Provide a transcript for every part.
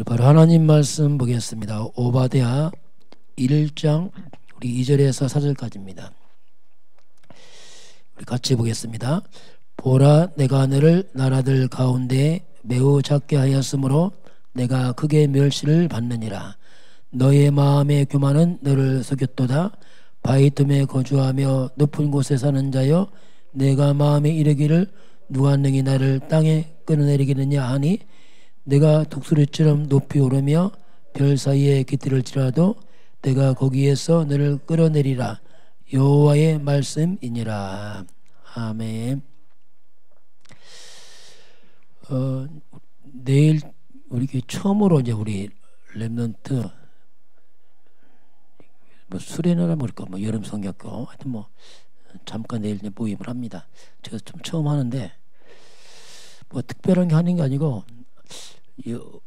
우리 바로 하나님 말씀 보겠습니다. 오바댜 1장 우리 2절에서 4절까지입니다. 우리 같이 보겠습니다. 보라, 내가 너를 나라들 가운데 매우 작게 하였으므로 내가 크게 멸시를 받느니라. 너의 마음의 교만은 너를 속였도다. 바위 틈에 거주하며 높은 곳에 사는 자여, 내가 마음에 이르기를 누가 능히 나를 땅에 끌어내리겠느냐 하니, 내가 독수리처럼 높이 오르며 별 사이에 깃들을지라도 내가 거기에서 너를 끌어내리라. 여호와의 말씀이니라. 아멘. 내일 우리 처음으로 이제 우리 렘넌트 뭐 수련회라 모를까 뭐 여름 성경교 하여튼 뭐 잠깐 내일 이제 모임을 합니다. 제가 좀 처음 하는데 뭐 특별한 게 하는 게 아니고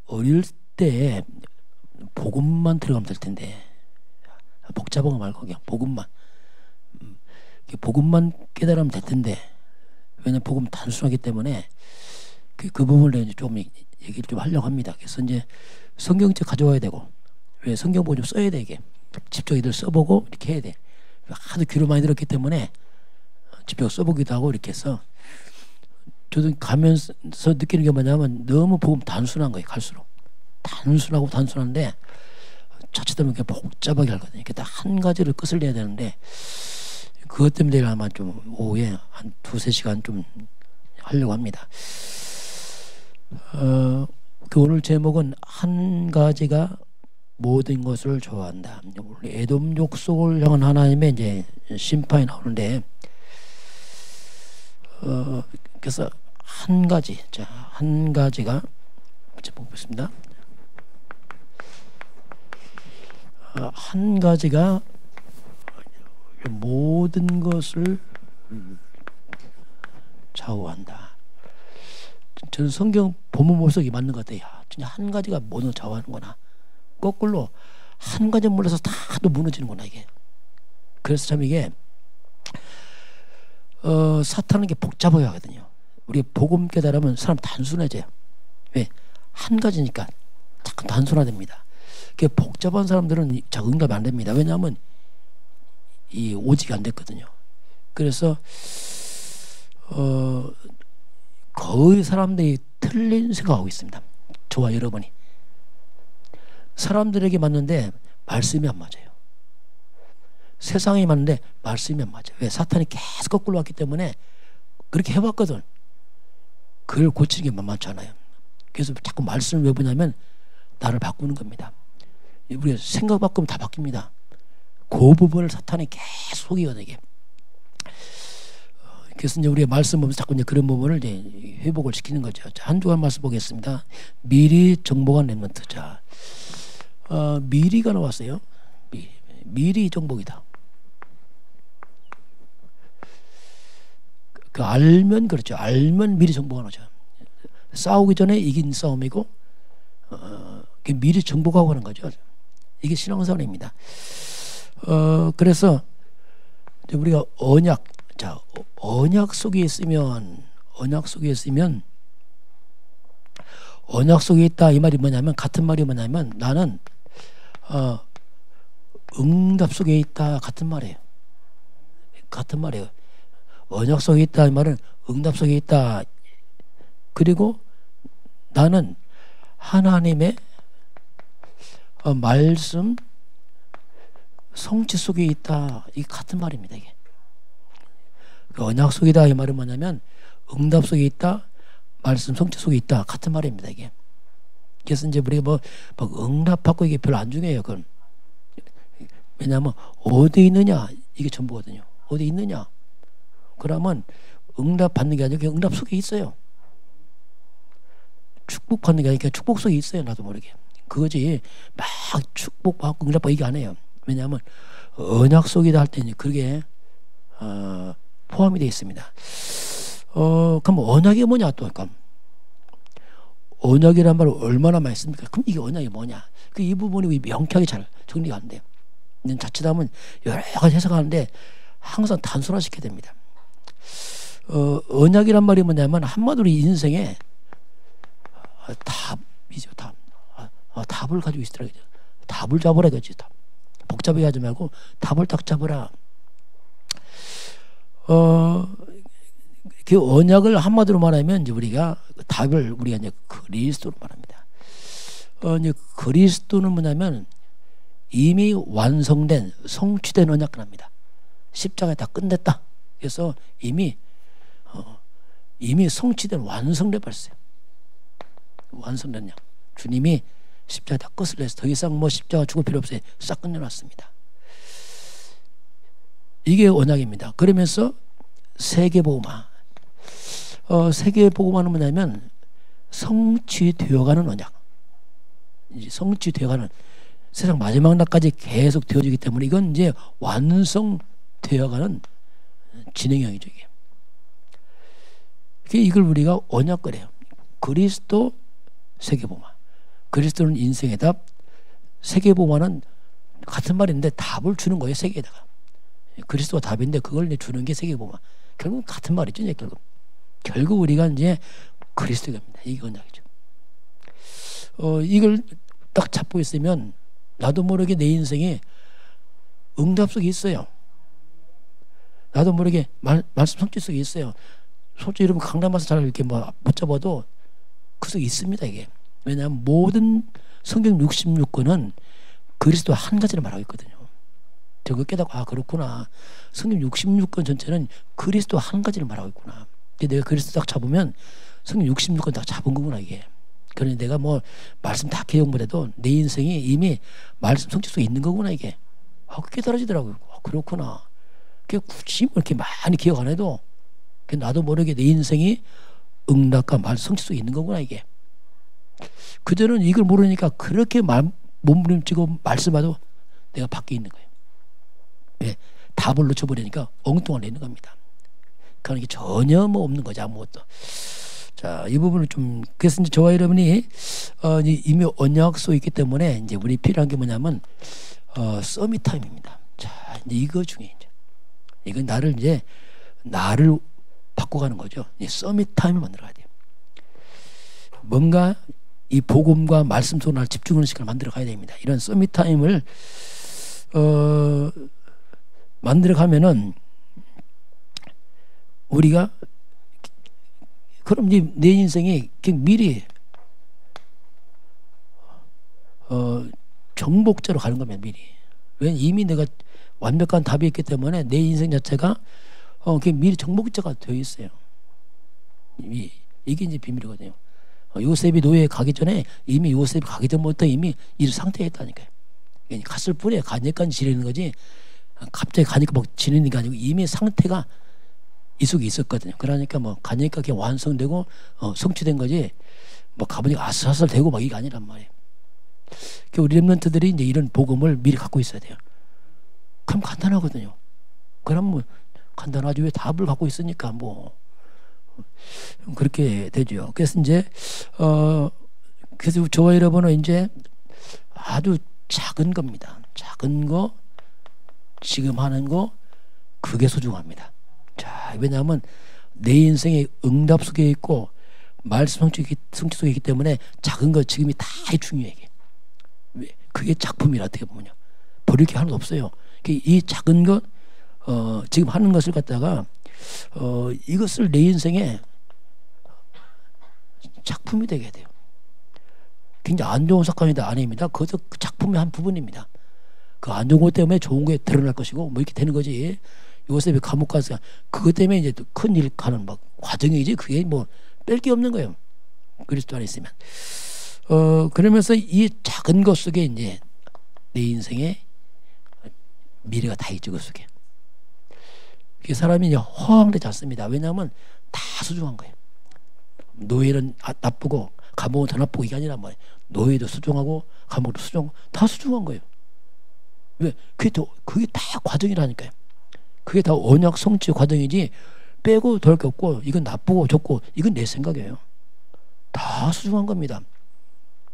어릴 때 복음만 들어가면 될 텐데 복잡한 거 말고 그냥 복음만 깨달으면 될 텐데, 왜냐면 복음 단순하기 때문에 그 부분을 이제 좀 얘기를 좀 하려고 합니다. 그래서 이제 성경책 가져와야 되고, 왜 성경보고 좀 써야 돼. 이게 직접 이들 써보고 이렇게 해야 돼. 하도 귀로 많이 들었기 때문에 직접 써보기도 하고 이렇게 해서, 저도 가면서 느끼는 게 뭐냐면 너무 복음 단순한 거예요. 갈수록 단순하고 단순한데 자칫하면 그냥 복잡하게 하거든요. 이렇게 딱 한 가지를 끝을 내야 되는데, 그것 때문에 내일 아마 좀 오후에 한 2-3시간 좀 하려고 합니다. 그 오늘 제목은 한 가지가 모든 것을 좋아한다. 에돔 족속을 향한 하나님의 이제 심판이 나오는데, 그래서 한 가지, 한 가지가 보겠습니다. 한 가지가 모든 것을 좌우한다. 저는 성경 본문 모습이 맞는 것 같아요. 진짜 한 가지가 모든 걸 좌우하는구나. 거꾸로 한 가지 몰라서 다도 무너지는구나 이게. 그래서 참 이게 사탄은 게 복잡하게 하거든요. 우리 복음 깨달으면 사람 단순해져요. 왜? 한 가지니까 자꾸 단순화됩니다. 그 복잡한 사람들은 자 응답이 안 됩니다. 왜냐하면 이 오직이 안 됐거든요. 그래서 거의 사람들이 틀린 생각하고 있습니다. 저와 여러분이 사람들에게 맞는데 말씀이 안 맞아요. 세상에 맞는데 말씀이 안 맞아요. 왜? 사탄이 계속 거꾸로 왔기 때문에 그렇게 해왔거든. 그걸 고치는 게 만만치 않아요. 그래서 자꾸 말씀을 왜 보냐면 나를 바꾸는 겁니다. 우리가 생각 바꾸면 다 바뀝니다. 그 부분을 사탄이 계속 속이거든요. 이게. 그래서 이제 우리가 말씀 보면서 자꾸 이제 그런 부분을 이제 회복을 시키는 거죠. 자, 한 주간 말씀 보겠습니다. 미리 정복한 렘넌트. 자, 미리가 나왔어요. 미리 정복이다. 그 알면 그렇죠. 알면 미리 정복하는 거죠. 싸우기 전에 이긴 싸움이고, 미리 정복하고 하는 거죠. 이게 신앙생활입니다. 그래서 우리가 언약, 자, 언약 속에 있으면 언약 속에 있다 이 말이 뭐냐면, 같은 말이 뭐냐면 나는 응답 속에 있다 같은 말이에요. 같은 말이에요. 언약 속에 있다 이 말은 응답 속에 있다. 그리고 나는 하나님의 말씀 성취 속에 있다. 이게 같은 말입니다. 이게 그 언약 속이다 이 말은 뭐냐면 응답 속에 있다, 말씀 성취 속에 있다 같은 말입니다. 이게. 그래서 이제 우리가 뭐 응답받고 이게 별로 안 중요해요. 그건. 왜냐하면 어디 있느냐 이게 전부거든요. 어디 있느냐. 그러면 응답 받는 게 아니라 응답 속에 있어요. 축복 받는 게 아니라 축복 속에 있어요. 나도 모르게. 그거지 막 축복받고 응답받고 이게 아니에요. 왜냐하면 언약 속이다 할 때는 그게 포함이 되어 있습니다. 그럼 언약이 뭐냐 또. 그럼 언약이란 말을 얼마나 많이 씁니까? 그럼 이게 언약이 뭐냐? 이 부분이 명쾌하게 잘 정리가 안 돼요. 자칫하면 여러 가지 해석하는데 항상 단순화시켜야 됩니다. 언약이란 말이 뭐냐면 한마디로 인생에 답이죠. 답. 답을 가지고 있으라. 답을 잡으라 그지. 복잡하게 하지 말고 답을 딱 잡으라. 그 언약을 한마디로 말하면 이제 우리가 답을 우리가 이제 그리스도로 말합니다. 이제 그리스도는 뭐냐면 이미 완성된 성취된 언약을 합니다. 십자가에 다 끝냈다. 그래서 이미 성취된 완성돼 버렸어요. 완성된 약. 주님이 십자가에 다 끝을 내서 더 이상 뭐 십자가 죽을 필요 없어요. 싹 끝내놨습니다. 이게 언약입니다. 그러면서 세계복음화. 세계복음화는 뭐냐면 성취되어가는 언약. 이제 성취되어가는 세상 마지막 날까지 계속 되어지기 때문에 이건 이제 완성되어가는 진행형이죠. 이걸 우리가 언약거래요. 그리스도 세계복음화. 그리스도는 인생의 답, 세계복음화는 같은 말인데 답을 주는 거예요. 세계에다가. 그리스도가 답인데 그걸 이제 주는 게 세계복음화. 결국 같은 말이죠. 이제 결국 우리가 이제 그리스도입니다. 이게 언약이죠. 이걸 딱 잡고 있으면 나도 모르게 내 인생에 응답 속에 있어요. 나도 모르게 말씀 성취 속에 있어요. 솔직히 여러분 강남 와서 잘 이렇게 뭐 붙잡아도 그 속에 있습니다. 이게. 왜냐하면 모든 성경 66권은 그리스도 한 가지를 말하고 있거든요. 저거 깨닫고 그렇구나. 성경 66권 전체는 그리스도 한 가지를 말하고 있구나. 내가 그리스도 딱 잡으면 성경 66권 다 잡은 거구나 이게. 그러니 내가 뭐 말씀 다 기억 못해도 내 인생이 이미 말씀 성취 속에 있는 거구나 이게. 깨달아지더라고요. 그렇구나. 굳이 이렇게 많이 기억 안 해도 나도 모르게 내 인생이 응답과 말씀 성취 속에 있는 거구나 이게. 그전은 이걸 모르니까 그렇게 몸부림치고 말씀하도 내가 밖에 있는 거예요. 왜? 답을 놓쳐버리니까 엉뚱한 데 있는 겁니다. 그러니까 전혀 뭐 없는 거죠. 아무것도. 자, 이 부분을 좀 그래서 이제 저와 여러분이 이미 언약 속에 있기 때문에 이제 우리 필요한 게 뭐냐면 서밋 타임입니다. 자, 이제 이거 중에 이제 이건 나를 바꿔가는 거죠. 서밋 타임을 만들어야 돼요. 뭔가 이 복음과 말씀 속으로 날 집중하는 시간을 만들어 가야 됩니다. 이런 서밋 타임을 만들어 가면은 우리가 그럼 이제 내 인생이 미리 정복자로 가는 겁니다. 미리. 왜냐면 이미 내가 완벽한 답이 있기 때문에 내 인생 자체가 미리 정복자가 되어 있어요. 이게 이제 비밀이거든요. 요셉이 노예에 가기 전에 이미 요셉이 가기 전부터 이미 이 상태에 있다니까요. 갔을 뿐이에요. 가니까 지내는 거지. 갑자기 가니까 막 지내는 게 아니고 이미 상태가 이 속에 있었거든요. 그러니까 뭐 가니까 그냥 완성되고 성취된 거지. 뭐 가보니까 아슬아슬 되고 막 이게 아니란 말이에요. 우리 렘넌트들이 이제 이런 복음을 미리 갖고 있어야 돼요. 그럼 간단하거든요. 그럼 뭐 간단하지 왜 답을 갖고 있으니까 뭐 그렇게 되죠. 그래서 이제 그래서 저와 여러분은 이제 아주 작은 겁니다. 작은 거 지금 하는 거 그게 소중합니다. 자, 왜냐하면 내 인생의 응답 속에 있고 말씀 성취 속에 있기 때문에 작은 거 지금이 다 중요해. 그게 작품이라 어떻게 보면요. 버릴 게 하나도 없어요. 이 작은 것 지금 하는 것을 갖다가 이것을 내 인생에 작품이 되게 돼요. 굉장히 안 좋은 습관이다 아닙니다. 그것도 그 작품의 한 부분입니다. 그 안 좋은 것 때문에 좋은 게 드러날 것이고 뭐 이렇게 되는 거지. 요셉이 감옥 가서 그것 때문에 이제 큰 일 가는 막 과정이지. 그게 뭐 뺄 게 없는 거예요. 그리스도 안에 있으면. 그러면서 이 작은 것 속에 이제 내 인생의 미래가 다 있죠. 그 속에. 사람이 이제 허황되지 않습니다. 왜냐하면 다 소중한 거예요. 노예는 나쁘고 감옥은 더 나쁘고 이게 아니란 말이에요. 노예도 소중하고 감옥도 소중하고 다 소중한 거예요. 왜? 그게 다 과정이라니까요. 그게 다 언약 성취 과정이지 빼고 덜 게 없고 이건 나쁘고 좋고 이건 내 생각이에요. 다 소중한 겁니다.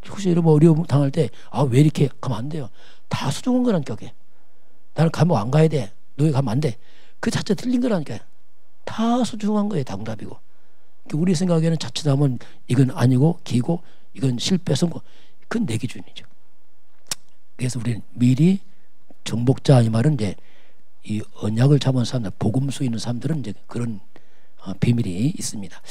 혹시 여러분 어려움 당할 때 왜 이렇게 가면 안 돼요. 다 소중한 거라니까. 그게. 나는 감옥 안 가야 돼. 노예 가면 안 돼. 그 자체 틀린 거라니까요. 다 소중한 거예요. 당답이고. 우리 생각에는 자칫하면 이건 아니고 기고 이건 실패 선고 그건 내 기준이죠. 그래서 우리는 미리 정복자, 이 말은 이제 이 언약을 잡은 사람들, 복음수 있는 사람들은 이제 그런 비밀이 있습니다.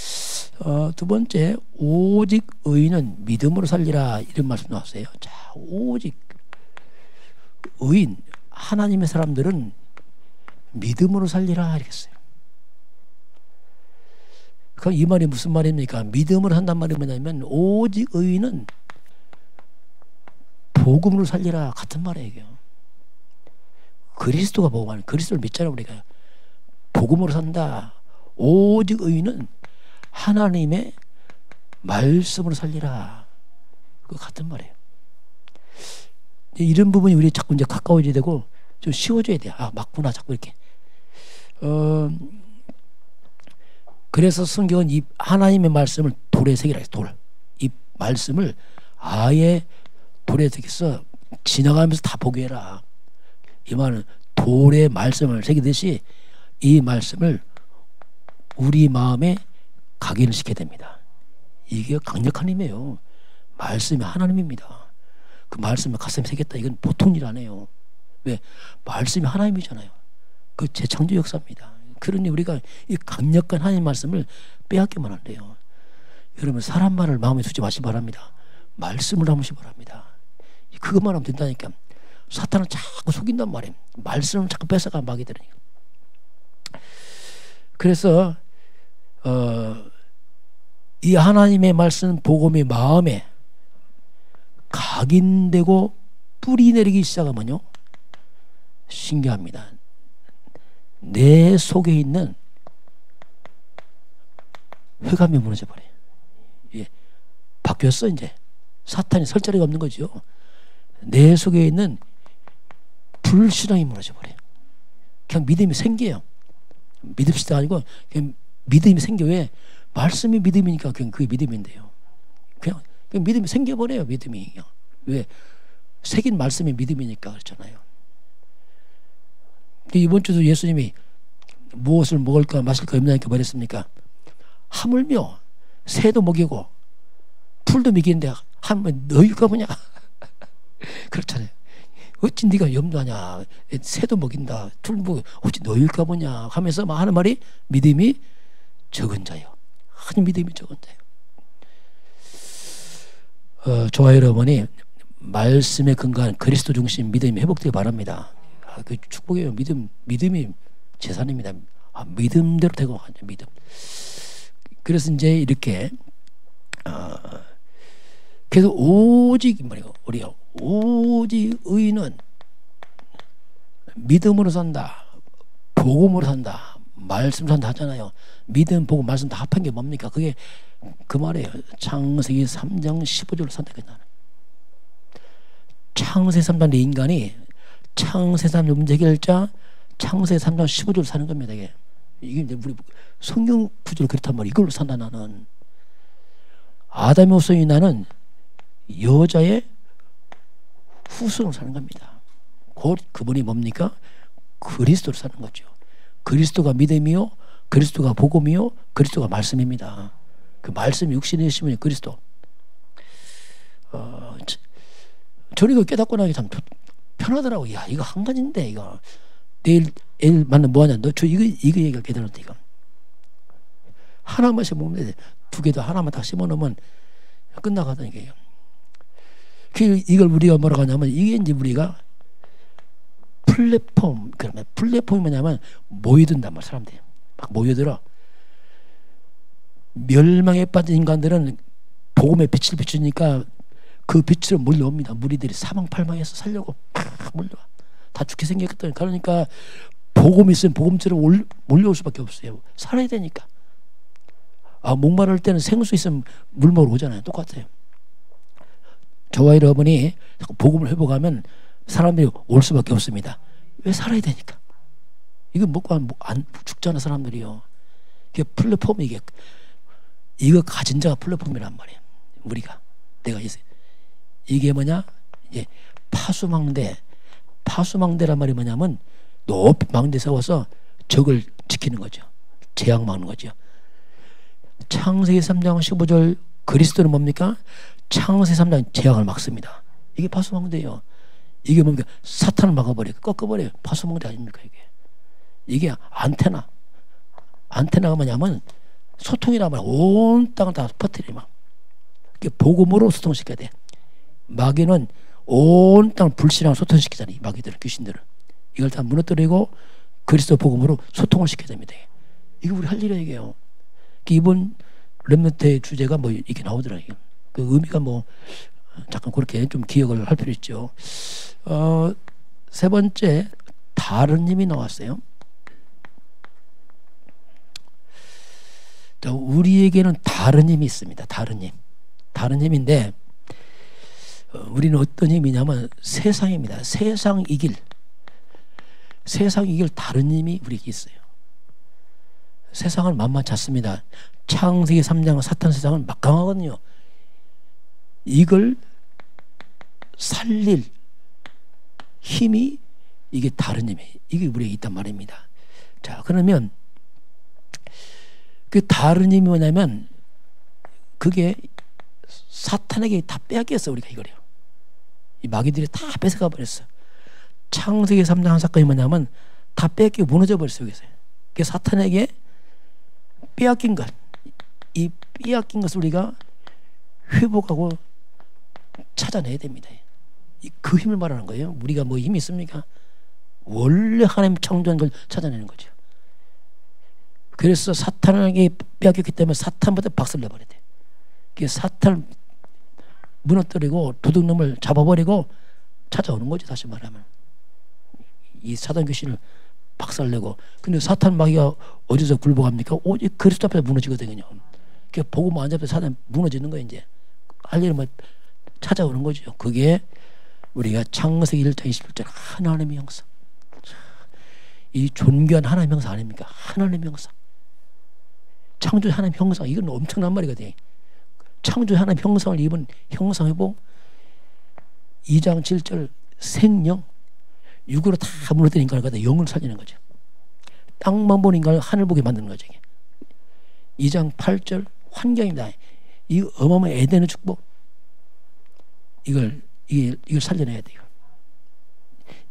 두 번째, 오직 의인은 믿음으로 살리라, 이런 말씀 나왔어요. 자, 오직 의인, 하나님의 사람들은 믿음으로 살리라 이랬어요. 그럼 이 말이 무슨 말입니까? 믿음으로 산단 말이 뭐냐면 오직 의인은 복음으로 살리라 같은 말이에요. 그리스도가 복음, 그리스도를 믿잖아요. 우리가 복음으로 산다. 오직 의인은 하나님의 말씀으로 살리라. 그 같은 말이에요. 이런 부분이 우리 자꾸 이제 가까워져야 되고 좀 쉬워져야 돼. 아, 맞구나. 자꾸 이렇게. 그래서 성경은 이 하나님의 말씀을 돌에 새기라 했어요. 돌. 이 말씀을 아예 돌에 새겨서 지나가면서 다 보게 해라. 이 말은 돌에 말씀을 새기듯이 이 말씀을 우리 마음에 각인을 시켜야 됩니다. 이게 강력한 힘이에요. 말씀이 하나님입니다. 그 말씀을 가슴에 새겼다. 이건 보통 일 아니에요. 왜? 말씀이 하나님이잖아요. 그 재창조 역사입니다. 그러니 우리가 이 강력한 하나님 말씀을 빼앗기면 안 돼요. 여러분, 사람 말을 마음에 두지 마시기 바랍니다. 말씀을 담으시기 바랍니다. 그것만 하면 된다니까. 사탄은 자꾸 속인단 말이에요. 말씀을 자꾸 뺏어가 막이 들으니까. 그래서 이 하나님의 말씀 복음이 마음에 각인되고 뿌리 내리기 시작하면요, 신기합니다. 내 속에 있는 흑암이 무너져 버려요. 예, 바뀌었어. 이제 사탄이 설 자리가 없는 거죠. 내 속에 있는 불신앙이 무너져 버려요. 그냥 믿음이 생겨요. 믿읍시다 아니고 그냥 믿음이 생겨. 왜? 말씀이 믿음이니까 그냥 그게 믿음인데요. 그냥 믿음이 생겨버려요. 믿음이. 왜? 새긴 말씀이 믿음이니까 그렇잖아요. 이번 주도 예수님이 무엇을 먹을까 마실까 없나니까 말했습니까? 하물며 새도 먹이고 풀도 먹이는데 하면 너희가 뭐냐? 그렇잖아요. 어찌 네가 염려하냐? 새도 먹인다. 풀 먹 어찌 너희가 뭐냐? 하면서 하는 말이 믿음이 적은 자요. 아니, 믿음이 적은 자요. 좋아요, 여러분이 말씀에 근거한 그리스도 중심 믿음이 회복되기 바랍니다. 그 축복이에요. 믿음이 재산입니다. 믿음대로 되고 가죠. 믿음. 그래서 이제 이렇게 그래서 오직 말이에요. 우리가 오직 의인은 믿음으로 산다, 복음으로 산다, 말씀으로 산다 하잖아요. 믿음, 복음, 말씀 다 합한 게 뭡니까? 그게 그 말이에요. 창세기 3장 15절로 산다. 창세기 3장 인간이 창세기 3장 문제 해결자, 창세기 3장 15절 사는 겁니다. 이게 이제 우리 성경 구절 그렇단 말이에요. 이걸로 산다. 나는 아담의 후손이 나는 여자의 후손으로 사는 겁니다. 곧 그분이 뭡니까? 그리스도로 사는 거죠. 그리스도가 믿음이요, 그리스도가 복음이요, 그리스도가 말씀입니다. 그 말씀이 육신이 되시면 그리스도. 저는 이거 깨닫고 나기 참 편하더라고. 야, 이거 한 가지인데 이거 내일 만나면 뭐하냐? 너 저 이거 얘기가 깨달았다. 이거 하나만 심으면 돼. 두 개도 하나만 다 심어놓으면 끝나가다니까요. 이걸 우리가 뭐라고 하냐면 이게 이제 우리가 플랫폼, 그러면 플랫폼이 뭐냐면 모여든단 말. 사람들이 막 모여들어. 멸망에 빠진 인간들은 복음의 빛을 비추니까 그 빛으로 몰려옵니다. 무리들이 사방팔방에서 살려고 막 몰려와. 다 죽게 생겼거든. 그러니까 복음이 있으면 복음처럼 몰려올 수밖에 없어요. 살아야 되니까. 목마를 때는 생수 있으면 물 먹으러 오잖아요. 똑같아요. 저와 여러분이 복음을 회복하면 사람들이 올 수밖에 없습니다. 왜? 살아야 되니까. 이거 먹고 안 죽잖아 사람들이요. 이게 플랫폼, 이거 가진 자가 플랫폼이란 말이에요. 우리가 내가 이게 뭐냐? 이제 파수망대란 말이 뭐냐면 높이 망대 세워서 적을 지키는 거죠. 재앙 막는 거죠. 창세기 3장 15절 그리스도는 뭡니까? 창세기 3장 재앙을 막습니다. 이게 파수망대예요. 이게 뭡니까? 사탄을 막아버려요. 꺾어버려요. 파수망대 아닙니까 이게. 이게 안테나가 뭐냐면 소통이라면 온 땅을 다 퍼뜨려 막. 복음으로 소통시켜야 돼. 마귀는 온 땅을 불신하고 소통시키잖아요. 이 마귀들은, 귀신들은. 이걸 다 무너뜨리고 그리스도 복음으로 소통을 시켜야 됩니다. 이거 우리 할 일이에요, 이게요. 이번 렘넌트의 주제가 뭐 이렇게 나오더라고요. 그 의미가 뭐 잠깐 그렇게 좀 기억을 할 필요 있죠. 세 번째, 다른 힘이 나왔어요. 자, 우리에게는 다른 힘이 있습니다. 다른 힘. 다른 힘인데 우리는 어떤 힘이냐면 세상입니다. 세상 이길 다른 힘이 우리에게 있어요. 세상은 만만치 않습니다. 창세기 3장 사탄 세상은 막강하거든요. 이걸 살릴 힘이 이게 다른 힘이에요. 이게 우리에게 있단 말입니다. 자, 그러면 그 다른 힘이 뭐냐면 그게 사탄에게 다 빼앗겼어. 우리가 이거래요. 이 마귀들이 다 뺏어가 버렸어. 창세기 3장 한 사건이 뭐냐면 다 뺏기고 무너져 버렸어요. 여기서. 그 사탄에게 빼앗긴 것, 이 빼앗긴 것을 우리가 회복하고 찾아내야 됩니다. 그 힘을 말하는 거예요. 우리가 뭐 힘이 있습니까? 원래 하나님 창조한 걸 찾아내는 거죠. 그래서 사탄에게 빼앗겼기 때문에 사탄부터 박살 내버려야 돼. 그 사탄을 무너뜨리고 도둑놈을 잡아버리고 찾아오는 거죠. 다시 말하면 이 사단 귀신을 박살내고. 근데 사탄 마귀가 어디서 굴복합니까? 오직 그리스도 앞에서 무너지거든요. 그 복음 안 잡혀 사단 무너지는 거예요. 이제 할 일은 뭐 찾아오는 거죠. 그게 우리가 창세기 1장 21절 하나님의 형상, 이 존귀한 하나님의 형상 아닙니까? 하나님의 형상, 창조의 하나님의 형상, 이건 엄청난 말이거든요. 창조의 하나님의 형상을 입은 형상회복 2장 7절 생령, 육으로 다 무너뜨린 인간을 갖다 영을 살리는 거죠. 땅만 보는 인간을 하늘 보게 만드는 거죠. 2장 8절 환경입니다. 이 어마어마한 에덴의 축복, 이걸 살려내야 돼요.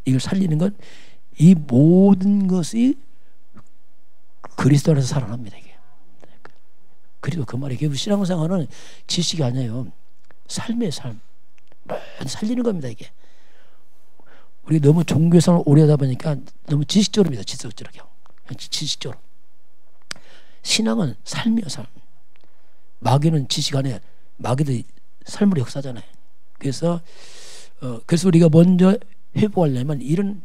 이걸 살리는 건 이 모든 것이 그리스도 안에서 살아납니다. 이게. 그리고 그 말이 이게 신앙생활은 지식이 아니에요. 삶의 삶. 살리는 겁니다. 이게. 우리 너무 종교생활을 오래 하다 보니까 너무 지식적으로 믿어. 지식적으로. 신앙은 삶이에요. 삶. 마귀는 지식 안에, 마귀도 삶으로 역사잖아요. 그래서 우리가 먼저 회복하려면 이런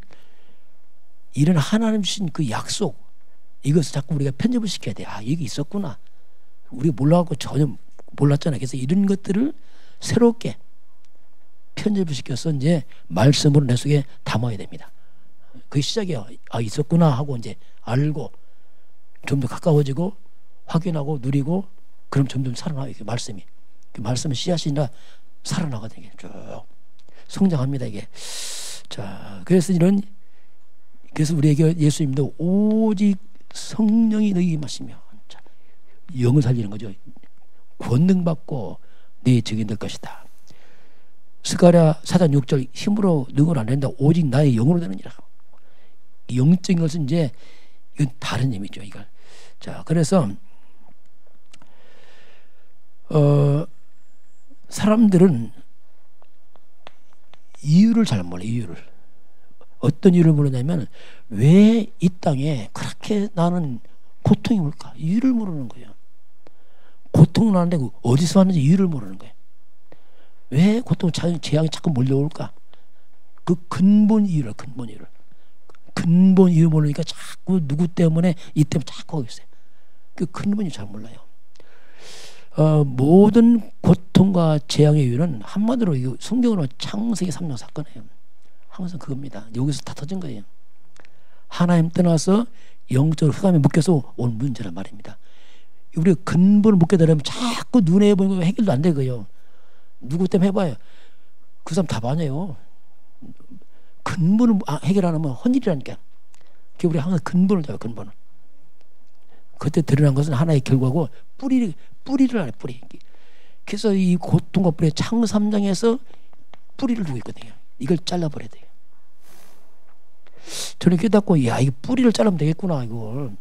하나님 주신 그 약속, 이것을 자꾸 우리가 편집을 시켜야 돼. 아, 이게 있었구나. 우리가 몰라갖고 전혀 몰랐잖아요. 그래서 이런 것들을 새롭게 편집을 시켜서 이제 말씀으로 내 속에 담아야 됩니다. 그게 시작이에요. 아, 있었구나 하고 이제 알고 좀 더 가까워지고 확인하고 누리고, 그럼 점점 살아나요. 그 말씀이. 그 말씀은 씨앗이나 살아나거든요. 쭉 성장합니다. 이게. 자, 그래서 우리에게 예수님도 오직 성령이 너희 임하시며 영을 살리는 거죠. 권능 받고 네 증인 될 것이다. 스가랴 4장 6절 힘으로 능을 안 된다. 오직 나의 영으로 되느니라. 영적인 것은 이제 이건 다른 의미죠. 이걸. 자, 그래서 사람들은 이유를 잘 몰라요. 이유를. 어떤 이유를 모르냐면 왜 이 땅에 그렇게 나는 고통이 올까? 이유를 모르는 거예요. 고통을 나는데 어디서 왔는지 이유를 모르는 거예요. 왜 고통, 재앙이 자꾸 몰려올까? 그 근본 이유를, 근본 이유 모르니까 자꾸 누구 때문에 이 때문에 자꾸 하고 있어요. 그 근본이 잘 몰라요. 모든 고통과 재앙의 이유는 한마디로 성경으로 창세기 3장 사건이에요. 항상 그겁니다. 여기서 다 터진 거예요. 하나님 떠나서 영적으로 흑암에 묶여서 온 문제란 말입니다. 우리가 근본을 묻게 되려면 자꾸 눈에 보이는 거 해결도 안 되고요. 누구 때문에 해봐요. 그 사람 답 아니에요. 근본을 해결 안 하면 헛일이라니까. 우리 항상 근본을 잡아요. 근본을. 그때 드러난 것은 하나의 결과고 뿌리를 안 해. 뿌리. 그래서 이 고통과 뿌리 창 3장에서 뿌리를 두고 있거든요. 이걸 잘라버려야 돼요. 저는 깨닫고 야, 이 뿌리를 자르면 되겠구나. 이걸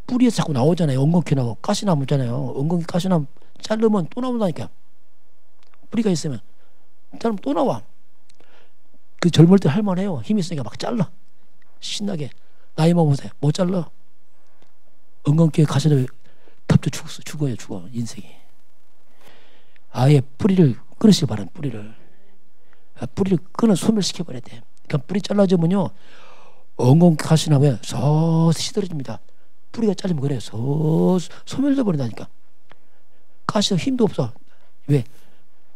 뿌리에서 자꾸 나오잖아요. 엉겅퀴 나오고 가시나무 있잖아요. 엉겅퀴 가시나무 자르면 또 나온다니까. 뿌리가 있으면 자르면 또 나와. 그 젊을 때 할만해요. 힘이 있으니까 막 잘라. 신나게. 나이 먹으면서 못 잘라. 엉겅퀴에 가시나무 덮쳐 죽어요. 죽어. 인생이. 아예 뿌리를 끊으시기 바랍니다. 뿌리를 끊어 소멸시켜버려야 돼. 그러니까 뿌리 잘라지면요. 엉겅퀴 가시나무에 서서 시들어집니다. 뿌리가 잘리면 그래요. 소멸돼 버린다니까. 가시도 힘도 없어. 왜?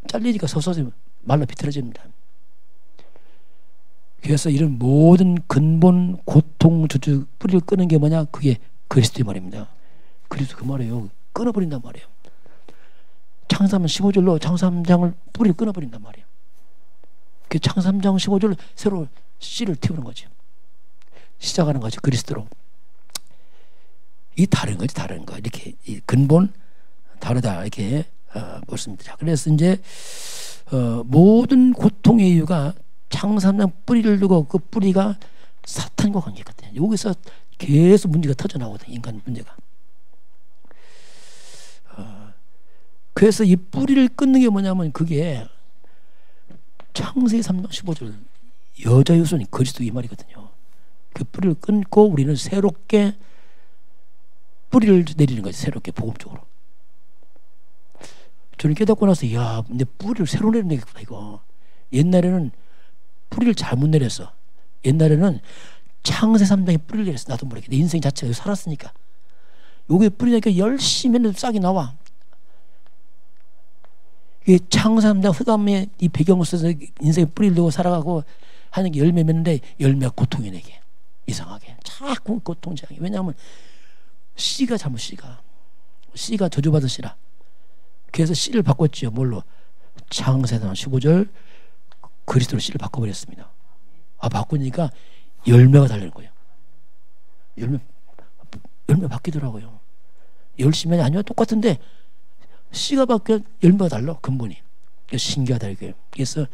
잘리니까 서서히 말라 비틀어집니다. 그래서 이런 모든 근본 고통 주주 뿌리를 끄는 게 뭐냐? 그게 그리스도의 말입니다. 그리스도 그 말이에요. 끊어버린단 말이에요. 창사면 15절로 창삼장을 뿌리를 끊어버린단 말이에요. 그 창삼장 15절로 새로 씨를 틔우는 거죠. 시작하는 거죠. 그리스도로. 이 다른 거지, 다른 거. 이렇게 이 근본 다르다 이렇게 보습니다. 자, 그래서 이제 모든 고통의 이유가 창삼장 뿌리를 두고 그 뿌리가 사탄과 관계거든요. 여기서 계속 문제가 터져 나오거든요. 인간 문제가. 그래서 이 뿌리를 끊는 게 뭐냐면 그게 창세기 3장 15절 여자의 후손이 그리스도 이 말이거든요. 그 뿌리를 끊고 우리는 새롭게 뿌리를 내리는 거지. 새롭게 복음적으로. 저는 깨닫고 나서 야, 근데 뿌리를 새로 내리는 겠구나 이거. 옛날에는 뿌리를 잘못 내렸어. 옛날에는 창세 3장에 뿌리를 내렸어. 나도 모르게. 내 인생 자체가 살았으니까. 요게 뿌리니까 열심히 해도 싹이 나와. 이 창세 3장 흑암의 이 배경을 써서 인생에 뿌리를 두고 살아가고 하는 게 열매 맺는데 열매가 고통이 내게. 이상하게. 자꾸 고통장애. 왜냐하면 씨가 잘못 씨가 저주받은 씨라. 그래서 씨를 바꿨지요. 뭘로? 창세기 15절 그리스도로 씨를 바꿔버렸습니다. 바꾸니까 열매가 달리는 거예요. 열매 바뀌더라고요. 열심히 아니면 똑같은데 씨가 바뀌면 열매가 달라. 근본이. 신기하다 이게. 그래서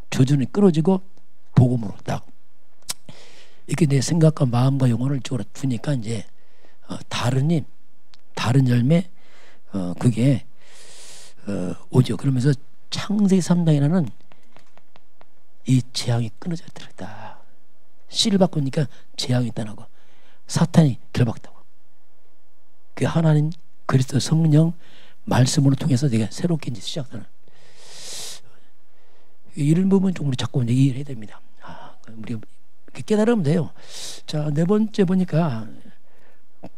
저주는 끊어지고 복음으로 딱 이렇게 내 생각과 마음과 영혼을 이쪽으로 두니까 이제 다른 열매 그게 오죠. 그러면서 창세기 3장이라는 이 재앙이 끊어져 들었다. 씨를 바꾸니까 재앙이 떠나고 사탄이 결박다고. 그 하나님 그리스도 성령 말씀으로 통해서 내가 새롭게 이제 시작하는 이런 부분 좀 우리 자꾸 이제 이해를 해야 됩니다. 우리 깨달으면 돼요. 자, 네 번째 보니까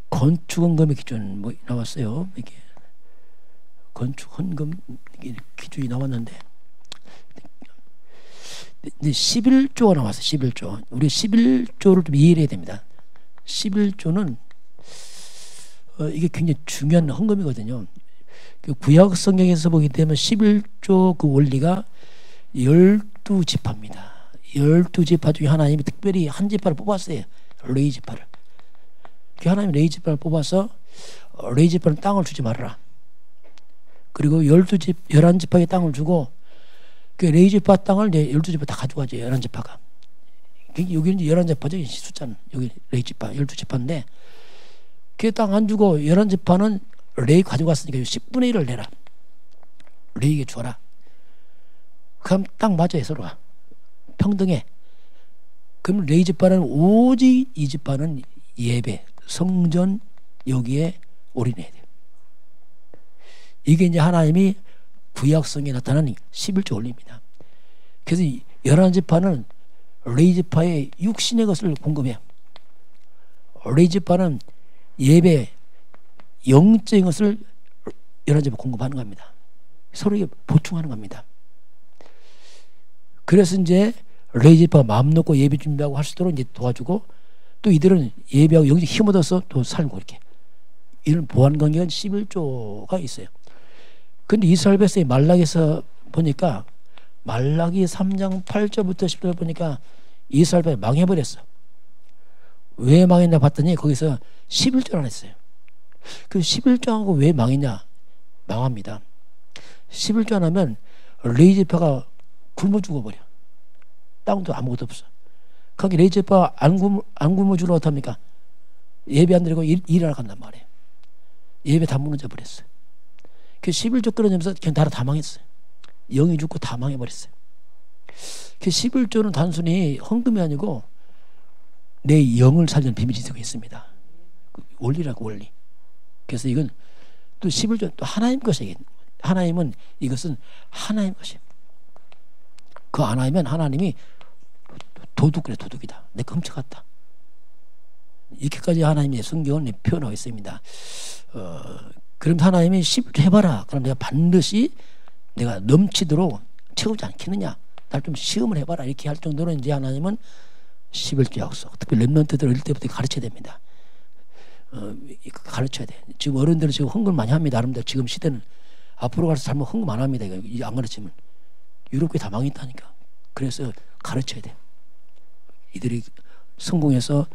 건축 헌금의 기준 뭐 나왔어요. 이게 건축 헌금 기준이 나왔는데 11조가 나왔어요. 11조. 우리 11조를 좀 이해해야 됩니다. 11조는 이게 굉장히 중요한 헌금이거든요. 그 구약 성경에서 보게 되면 11조 그 원리가 12지파입니다. 12지파 중에 하나님이 특별히 한 지파를 뽑았어요. 레위 지파를. 그 하나님이 레위 지파를 뽑아서 레위 지파는 땅을 주지 말아라. 그리고 11지파에 땅을 주고 그 레위 지파 땅을 이제 12지파 다 가져가죠. 11지파가. 여기는 11지파죠. 숫자는. 여기 레위 지파 12지파인데 그 땅 안 주고 11지파는 레위 가져갔으니까 10분의 1을 내라. 레위에게 줘라. 그럼 딱 맞아요. 서로가. 평등해. 그럼 레위 지파는 오직 이 지파는 예배, 성전 여기에 올인해야 돼요. 이게 이제 하나님이 구약성에 나타나는 11조 원리입니다. 그래서 11지파는 레위 지파의 육신의 것을 공급해요. 레위 지파는 예배, 영적인 것을 11지파 공급하는 겁니다. 서로에게 보충하는 겁니다. 그래서 이제 레위 지파가 마음 놓고 예배 준비하고 할 수 있도록 이제 도와주고 또 이들은 예배하고 영적 힘 얻어서 또 살고 이렇게 이런 보완 관계가 11조가 있어요. 근데 이스라엘 백성이 말라기에서 보니까 말라기 3장 8절부터 10절 보니까 이스라엘 백성이 망해버렸어. 왜 망했나 봤더니 거기서 11절 안 했어요. 그 11조하고 왜 망했냐? 망합니다. 11조 안 하면 레이제파가 굶어 죽어버려. 땅도 아무것도 없어. 거기 레이제파 안 굶어 주러 어떡합니까? 예배 안 드리고 일하러 간단 말이에요. 예배 다 무너져 버렸어요. 그 11조 끊어내면서 그냥 나라 다 망했어요. 영이 죽고 다 망해버렸어요. 그 11조는 단순히 헌금이 아니고 내 영을 살리는 비밀이 있습니다. 원리라고 원리. 그래서 이건 또 11조 또 하나님 것이에요. 하나님은 이것은 하나님 것이에요. 그 안 하면 하나님이 도둑이래. 도둑이다. 내가 훔쳐갔다. 이렇게까지 하나님의 성경을 표현하고 있습니다. 그럼 하나님이 11조 해봐라. 그럼 내가 반드시 내가 넘치도록 채우지 않겠느냐. 날 좀 시험을 해봐라. 이렇게 할 정도로 이제 하나님은 11조 약속. 특히 렘넌트들 어릴 때부터 가르쳐야 됩니다. 가르쳐야 돼. 지금 어른들은 지금 헌금 많이 합니다. 여러분들 지금 시대는 앞으로 가서 잘못 헌금 안 합니다. 이거 안 가르치면 유럽에 다 망했다니까. 그래서 가르쳐야 돼. 이들이 성공해서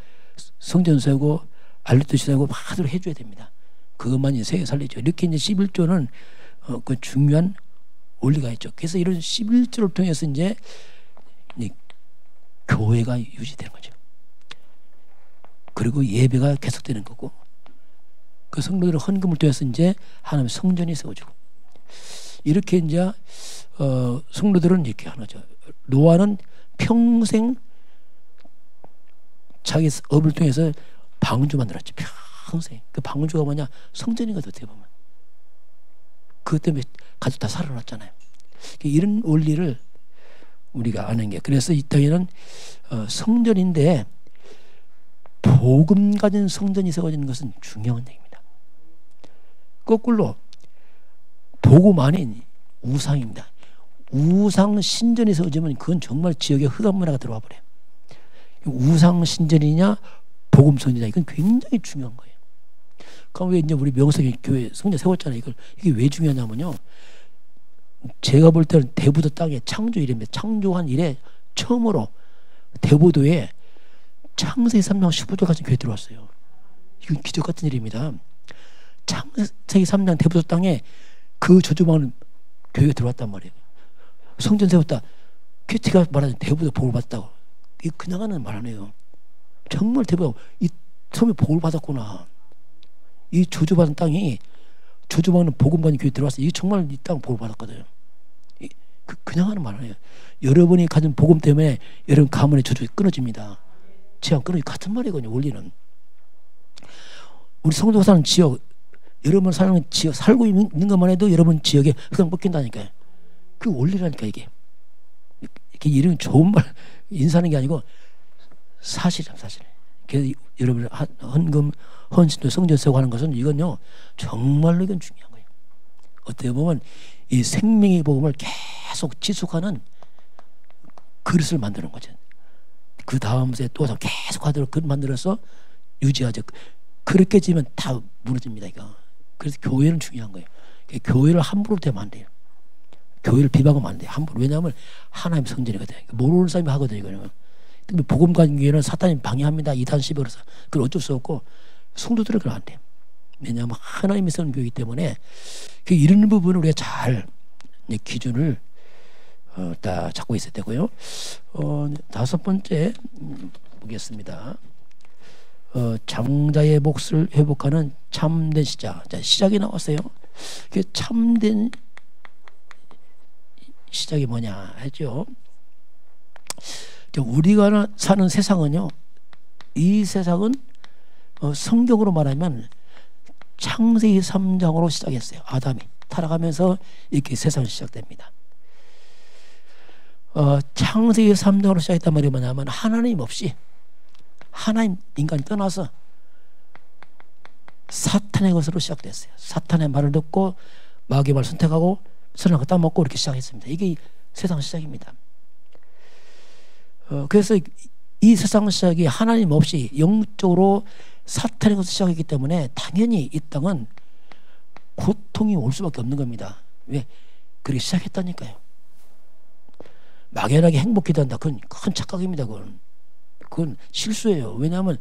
성전 세우고 알리트 세우고 하도록 해줘야 됩니다. 그것만이 세계 살리죠. 이렇게 이제 11조는 그 중요한 원리가 있죠. 그래서 이런 11조를 통해서 이제 교회가 유지되는 거죠. 그리고 예배가 계속되는 거고, 그 성도들의 헌금을 통해서 이제 하나님의 성전이 세워지고, 이렇게 이제 성도들은 이렇게 하나죠. 노아는 평생 자기 업을 통해서 방주 만들었지. 평생. 그 방주가 뭐냐? 성전이거든. 어떻게 보면. 그것 때문에 가족 다 살아났잖아요. 이런 원리를 우리가 아는 게, 그래서 이 땅에는 성전인데 복음 가진 성전이 세워지는 것은 중요한 얘기입니다. 거꾸로 복음 아닌 우상입니다. 우상 신전이 세워지면 그건 정말 지역의 흑암 문화가 들어와 버려요. 우상 신전이냐 복음 성전이냐, 이건 굉장히 중요한 거예요. 그럼 왜 이제 우리 명석이 교회 성전 세웠잖아요. 이게 왜 중요하냐면요, 제가 볼 때는 대부도 땅에 창조 이래입니다. 창조한 이래 처음으로 대부도에 창세기 3장 15절까지 교회 들어왔어요. 이건 기적 같은 일입니다. 창세기 3장 대부도 땅에 그 저주망은 교회가 들어왔단 말이에요. 성전 세웠다. 큐티가 말하는 대부도 복을 받았다고. 이게 그냥 하는 말 아니에요. 정말 대부도 이 처음에 복을 받았구나. 이 저주받은 땅이 저주받는 복음받는 교회 들어왔어요. 이게 정말 이 땅 복을 받았거든요. 그냥 하는 말 아니에요. 여러분이 가진 복음 때문에 여러분 가문의 저주 끊어집니다. 제가 끊어지 같은 말이거든요. 원리는. 우리 성도가 사는 지역, 여러분 사는 지역, 살고 있는 것만 해도 여러분 지역에 흑암 꺾인다니까요. 그 원리라니까 이게. 이렇게 이런 좋은 말 인사하는 게 아니고 사실이야, 사실. 그래서 여러분 헌금, 헌신도 성전 세우고 하는 것은 이건요 정말로 이건 중요한 거예요. 어떻게 보면 이 생명의 복음을 계속 지속하는 그릇을 만드는 거죠. 그 다음 세에 또 계속 하도록 그릇 만들어서 유지하죠. 그렇게 지면 다 무너집니다, 이거. 그래서 교회는 중요한 거예요. 교회를 함부로 대면 안 돼요. 교회를 비방하면 안 돼요. 함부로. 왜냐하면 하나님 성전이거든요. 모르는 사람이 하거든요, 이거는. 근데 복음 가진 교회는 사탄이 방해합니다. 이단 시비 그래서 그걸 어쩔 수 없고 성도들은 그러면 안 돼요. 왜냐하면 하나님이 쓰는 교회이기 때문에 이런 부분을 우리가 잘 기준을 다 잡고 있어야 되고요. 다섯 번째 보겠습니다. 장자의 몫을 회복하는 참된 시작. 자, 시작이 나왔어요. 그 참된 시작이 뭐냐 했죠. 우리가 사는 세상은요, 이 세상은 성경으로 말하면 창세기 3장으로 시작했어요. 아담이 타락하면서 이렇게 세상이 시작됩니다. 창세기 3장으로 시작했단 말이 뭐냐면 하나님 없이, 하나님 인간이 떠나서 사탄의 것으로 시작됐어요. 사탄의 말을 듣고 마귀의 말을 선택하고 선을 갖다 먹고 이렇게 시작했습니다. 이게 세상 시작입니다. 그래서 이 세상 시작이 하나님 없이 영적으로 사탄의 것을 시작했기 때문에 당연히 이 땅은 고통이 올 수밖에 없는 겁니다. 왜? 그렇게 시작했다니까요. 막연하게 행복해야 한다. 그건 큰 착각입니다. 그건 실수예요. 왜냐하면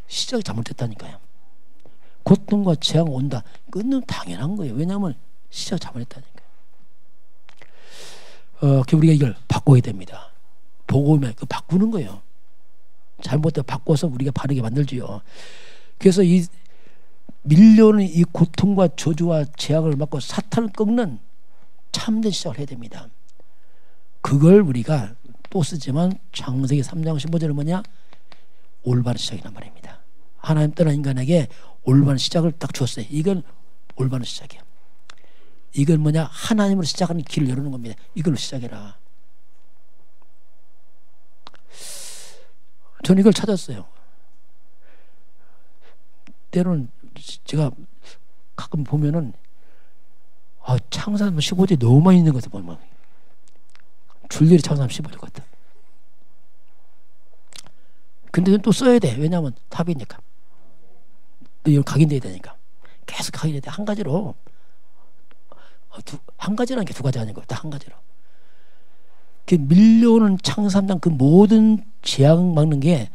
시작이 잘못됐다니까요. 고통과 재앙 온다. 그건 당연한 거예요. 왜냐하면 시작 잘못했다니까. 우리가 이걸 바꿔야 됩니다. 복음에 그 바꾸는 거예요. 잘못돼 바꿔서 우리가 바르게 만들지요. 그래서 이 밀려오는 이 고통과 저주와 재앙을 막고 사탄을 꺾는 참된 시작을 해야 됩니다. 그걸 우리가 또 쓰지만 창세기 3장 15절은 뭐냐? 올바른 시작이란 말입니다. 하나님 떠난 인간에게 올바른 시작을 딱 주었어요. 이건 올바른 시작이야. 이건 뭐냐? 하나님으로 시작하는 길을 열어놓는 겁니다. 이걸로 시작해라. 저는 이걸 찾았어요. 때로는 제가 가끔 보면은 창세기 15절 너무 많이 있는 것 같아. 보면 줄줄이 창세기 15절 같아. 근데 이건 또 써야 돼. 왜냐하면 답이니까. 또 이걸 각인돼야 되니까. 계속 각인해야 돼. 한 가지로. 한 가지라는 게 두 가지 아니고 딱 한 가지로. 그 밀려오는 창세기 3장 그 모든 재앙 막는 게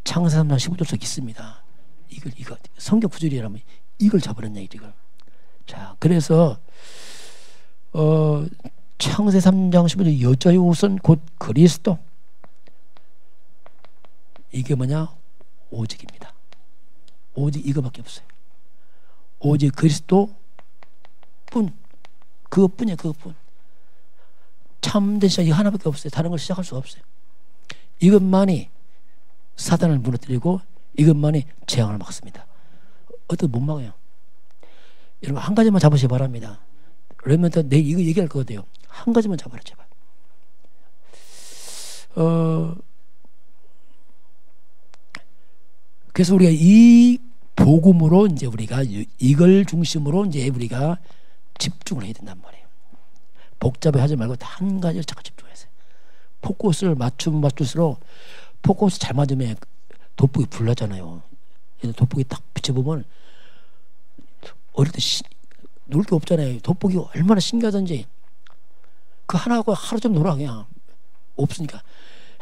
창세기 3장 15절 속에 있습니다. 이거 성경 구절이라면 이걸 잡으란 얘기죠. 이걸. 자, 그래서 창세기 3장 15절 여자의 옷은 곧 그리스도. 이게 뭐냐? 오직입니다. 오직 이거밖에 없어요. 오직 그리스도 뿐. 그것뿐이에요. 그것뿐. 참된 시작 이거 하나밖에 없어요. 다른 걸 시작할 수가 없어요. 이것만이 사단을 무너뜨리고 이것만이 재앙을 막습니다. 어떻게 못 막아요. 여러분 한 가지만 잡으시기 바랍니다. 그러면 내일 이거 얘기할 거거든요. 한 가지만 잡아라 제발. 그래서 우리가 이 복음으로 이제 우리가 이걸 중심으로 이제 우리가 집중을 해야 된단 말이에요. 복잡해 하지 말고 한 가지를 잠깐 집중하세요. 포커스를 맞추면 맞출수록 포커스 잘 맞으면 돋보기 불나잖아요. 돋보기 딱 비춰보면 어릴 때 놀 게 없잖아요. 돋보기 얼마나 신기하던지 그 하나하고 하루 좀 놀아 그냥 없으니까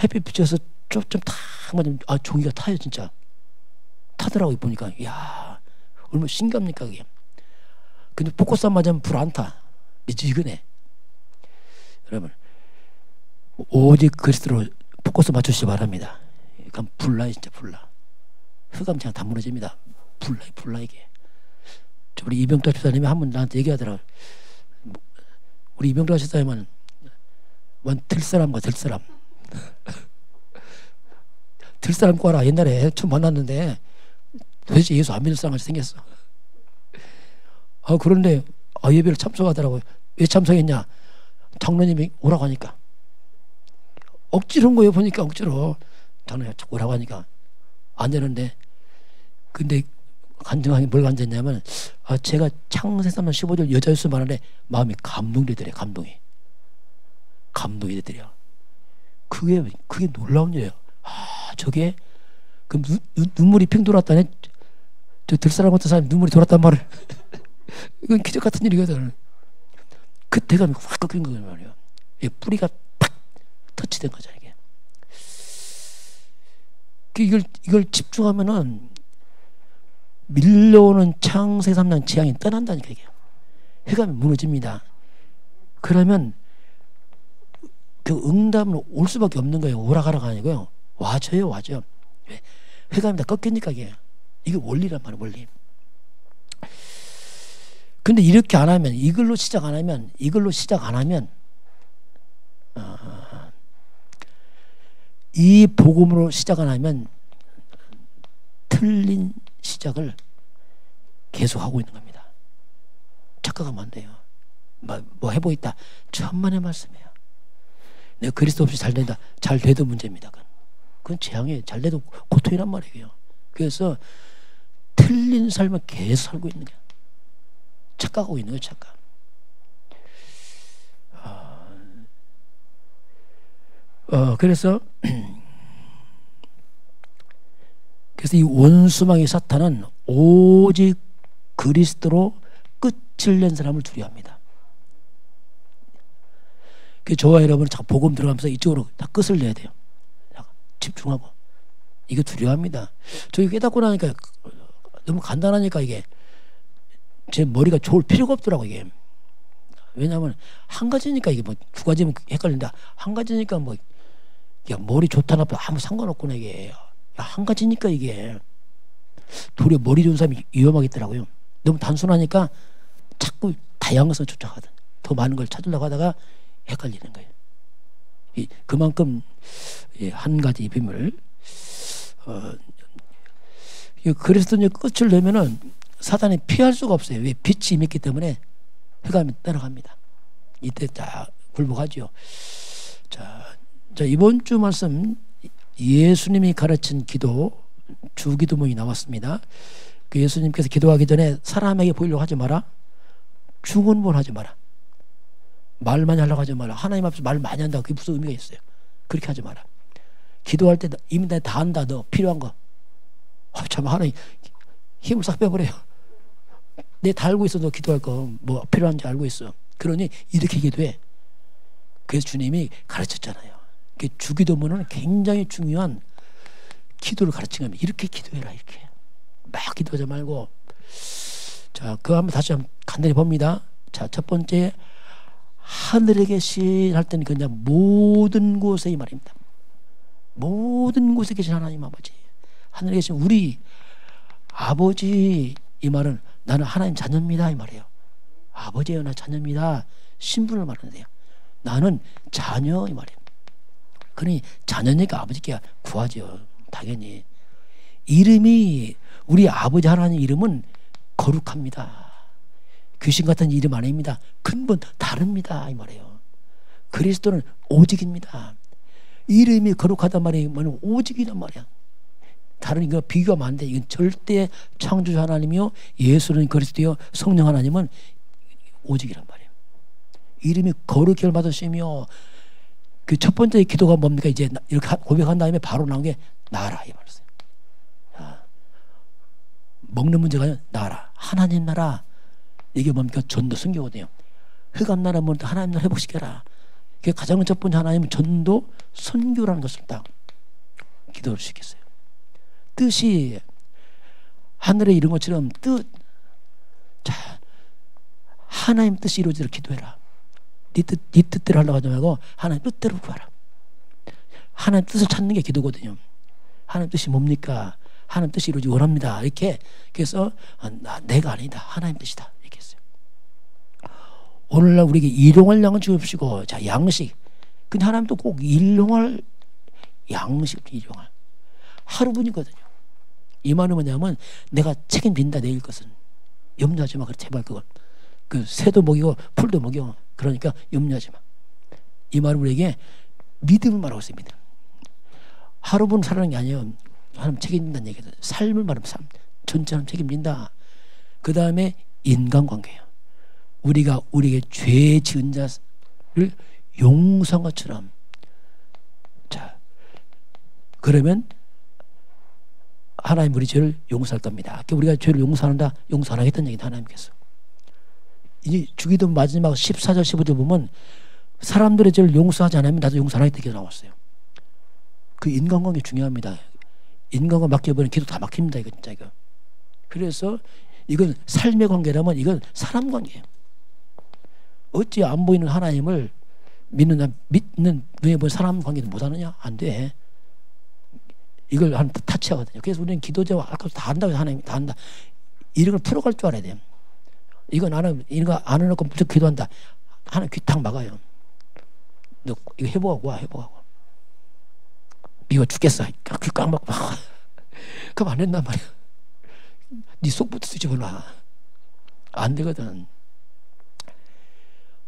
햇빛 비춰서 좀탁 맞으면 종이가 타요 진짜. 타더라고요. 보니까 이야 얼마나 신기합니까 그게. 근데 포커스 안 맞으면 불 안 타. 미지근해. 여러분 오직 그리스도로 포커스 맞추시기 바랍니다. 그러니까 불나요 진짜 불나. 흑암창 다 무너집니다. 불나 이게. 우리 이병철 집사님이 한 번 나한테 얘기하더라고요. 우리 이병철 집사님은 들사람과 들사람. 들사람 꽈라. 옛날에 처음 만났는데 도대체 예수 안 믿을 사람같이 생겼어. 그런데 예배를 참석하더라고요. 왜 참석했냐? 장로님이 오라고 하니까. 억지로 한 거예요. 보니까 억지로. 장로님이 오라고 하니까 안 되는데. 근데 간증하게 뭘 간증했냐면 제가 창세기 3장 15절 여자였으면 말하는데 마음이 감동되더래요. 감동이 되더래요. 그게 놀라운 일이에요. 저게 그 눈물이 핑 돌았다네. 저 들사람 같은 사람이 눈물이 돌았단 말을. 이건 기적 같은 일이거든. 그때가 확 꺾인 거란 말이에요. 뿌리가 탁 터치된 거죠 이게. 이걸 집중하면은 밀려오는 창세기 3장 재앙이 떠난다니까 이게. 흑암이 무너집니다. 그러면 그 응답은 올 수밖에 없는 거예요. 오라가라가 아니고요. 와줘요. 왜? 흑암이 다 꺾이니까 이게 원리란 말이에요. 원리. 근데 이렇게 안 하면 이걸로 시작 안 하면 이 복음으로 시작 안 하면 틀린 시작을 계속하고 있는 겁니다. 착각하면 안 돼요. 뭐 해보겠다. 천만의 말씀이에요. 내가 그리스도 없이 잘 된다. 잘 돼도 문제입니다. 그건 재앙이에요. 잘 돼도 고통이란 말이에요. 그래서 틀린 삶을 계속 살고 있는 거예요. 착각하고 있는 거예요. 착각. 그래서 이 원수망이 사탄은 오직 그리스도로 끝을 낸 사람을 두려워합니다. 저와 여러분은 자꾸 복음 들어가면서 이쪽으로 다 끝을 내야 돼요. 집중하고. 이거 두려워합니다. 저기 깨닫고 나니까 너무 간단하니까 이게 제 머리가 좋을 필요가 없더라고 이게. 왜냐하면 한 가지니까 이게 뭐 두 가지면 헷갈린다. 한 가지니까 뭐 야, 머리 좋다 나쁘다 아무 상관없구나 이게. 야, 한 가지니까 이게. 도리어 머리 좋은 사람이 위험하겠더라고요. 너무 단순하니까 자꾸 다양성을 쫓아가든 더 많은 걸 찾으려고 하다가 헷갈리는 거예요. 그만큼 한 가지 비밀. 그래서 이제 끝을 내면은 사단이 피할 수가 없어요. 왜? 빛이 임했기 때문에 흑암이 떠나갑니다. 이때 딱 굴복하죠. 자, 이번 주 말씀 예수님이 가르친 기도 주기도문이 나왔습니다. 그 예수님께서 기도하기 전에 사람에게 보이려고 하지 마라. 중언부언 하지 마라. 말 많이 하려고 하지 마라. 하나님 앞에서 말 많이 한다. 그게 무슨 의미가 있어요? 그렇게 하지 마라. 기도할 때 이미 다 한다. 너 필요한 거. 참 하나님 힘을 싹 빼버려요. 내 다 알고 있어. 너 기도할 거 뭐 필요한지 알고 있어. 그러니 이렇게 기도해. 그래서 주님이 가르쳤잖아요. 주기도문은 굉장히 중요한 기도를 가르친 겁니다. 이렇게 기도해라. 이렇게 막 기도하지 말고. 자, 그거 한번 다시 한번 간단히 봅니다. 자, 첫 번째 하늘에 계신 할 때는 그냥 모든 곳에 이 말입니다. 모든 곳에 계신 하나님 아버지, 하늘에 계신 우리 아버지, 이 말은 나는 하나님 자녀입니다 이 말이에요. 아버지예요, 나 자녀입니다. 신분을 말하는데요. 나는 자녀 이 말이에요. 그러니 자녀니까 아버지께 구하죠. 당연히. 이름이 우리 아버지 하나님 이름은 거룩합니다. 귀신 같은 이름 아닙니다. 근본 다릅니다 이 말이에요. 그리스도는 오직입니다. 이름이 거룩하단 말이 뭐냐면 오직이란 말이야. 다른 이거 비교하면 안 돼. 이건 절대 창조주 하나님이요 예수는 그리스도요 성령 하나님은 오직이란 말이에요. 이름이 거룩히 받으시며 그 첫 번째 기도가 뭡니까? 이제 이렇게 고백한 다음에 바로 나온 게 나라 이 말이었어요. 먹는 문제가 아니라 나라, 하나님 나라. 이게 뭡니까? 전도 선교거든요. 흑암 나라 뭐 하나님 나라 회복시켜라. 그게 가장 첫 번째 하나님은 전도 선교라는 것을 딱 기도를 시켰어요. 뜻이 하늘에 이런 것처럼 뜻. 자, 하나님 뜻이 이루어지도록 기도해라. 네 뜻대로 하려고 하지 말고 하나님 뜻대로 구하라. 하나님 뜻을 찾는 게 기도거든요. 하나님 뜻이 뭡니까? 하나님 뜻이 이루어지기 원합니다. 이렇게. 그래서 내가 아니다. 하나님 뜻이다. 이렇게 했어요. 오늘날 우리에게 일용할 양은 주옵시고, 자, 양식. 근데 하나님도 꼭 일용할 양식, 일용할. 하루분이거든요. 이 말은 뭐냐면 내가 책임진다 내일 것은. 염려하지 마. 제발 그걸. 그 새도 먹이고 풀도 먹여. 그러니까 염려하지 마. 이 말은 우리에게 믿음을 말하고 있습니다. 하루분 살아가는 게 아니에요. 하나님 책임진다는 얘기다. 삶을 말하면 삶. 전체는 책임진다. 그 다음에 인간관계예요. 우리가 우리에게 죄 지은 자를 용서한 것처럼. 자, 그러면 하나님 우리 죄를 용서할 겁니다. 우리가 죄를 용서한다, 용서 안 하겠다는 얘기다. 하나님께서. 이 주기도 마지막 14절 15절 보면 사람들의 죄를 용서하지 않으면 나도 용서 안 하겠다 이렇게 나왔어요. 그 인간관계 중요합니다. 인간과 맡겨버리면 기도 다 막힙니다. 이거 진짜 이거. 그래서 이건 삶의 관계라면 이건 사람 관계예요. 어찌 안 보이는 하나님을 믿는 눈에 보이는 사람 관계도 못하느냐? 안 돼. 이걸 하나님 타치하거든요. 그래서 우리는 기도제와 아까 다 한다고 하나님 다 한다. 이런 걸 풀어갈 줄 알아야 돼요. 이건 이런 거 안 해놓고 무조건 기도한다. 하나님 귀탁 막아요. 너 이거 해보고 와 해보고. 미워 죽겠어. 귀 꽉 막고. 그럼 안 된단 말이야. 네 속부터 뒤집어놔. 안 되거든.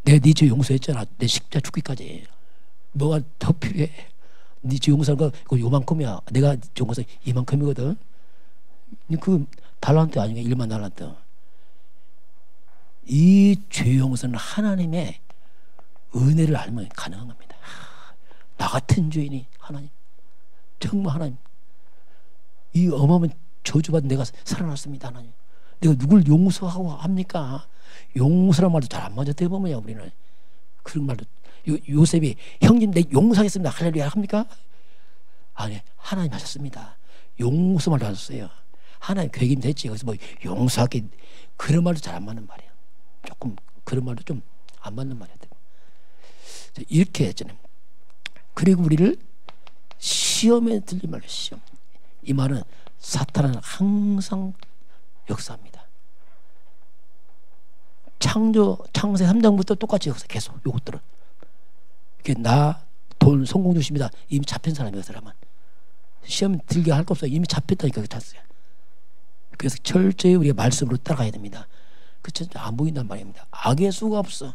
내가 네 죄 용서했잖아. 내 십자 죽기까지. 뭐가 더 필요해? 네 죄 용서한 거 요만큼이야. 내가 용서 이만큼이거든. 그 달란트 아니야. 1만 달란트. 이 죄 용서는 하나님의 은혜를 알면 가능한 겁니다. 나 같은 죄인이 하나님. 정말 하나님. 이 어마어마한 저주받은 내가 살아났습니다. 하나님. 내가 누굴 용서하고 합니까? 용서란 말도 잘 안 맞아 대보면요 우리는. 그런 말도 요셉이 형님 내 용서하겠습니다. 할렐루야 합니까? 아니 하나님 하셨습니다. 용서 말도 하셨어요. 하나님 계획이면 됐지. 그래서 뭐 용서하기 그런 말도 잘 안 맞는 말이에요. 조금 그런 말도 좀 안 맞는 말이야. 이렇게 했잖아요. 그리고 우리를 시험에 들지 말라. 시험. 이 말은 사탄은 항상 역사합니다. 창세 3장부터 똑같이 역사 계속 요것들은. 이게 돈, 성공 중심이다. 이미 잡힌 사람이야, 그 사람은. 시험 들게 할 거 없어요. 이미 잡혔다니까 그 탔어요. 그래서 철저히 우리가 말씀으로 따라가야 됩니다. 그쵸? 안 보인단 말입니다. 악의 수가 없어.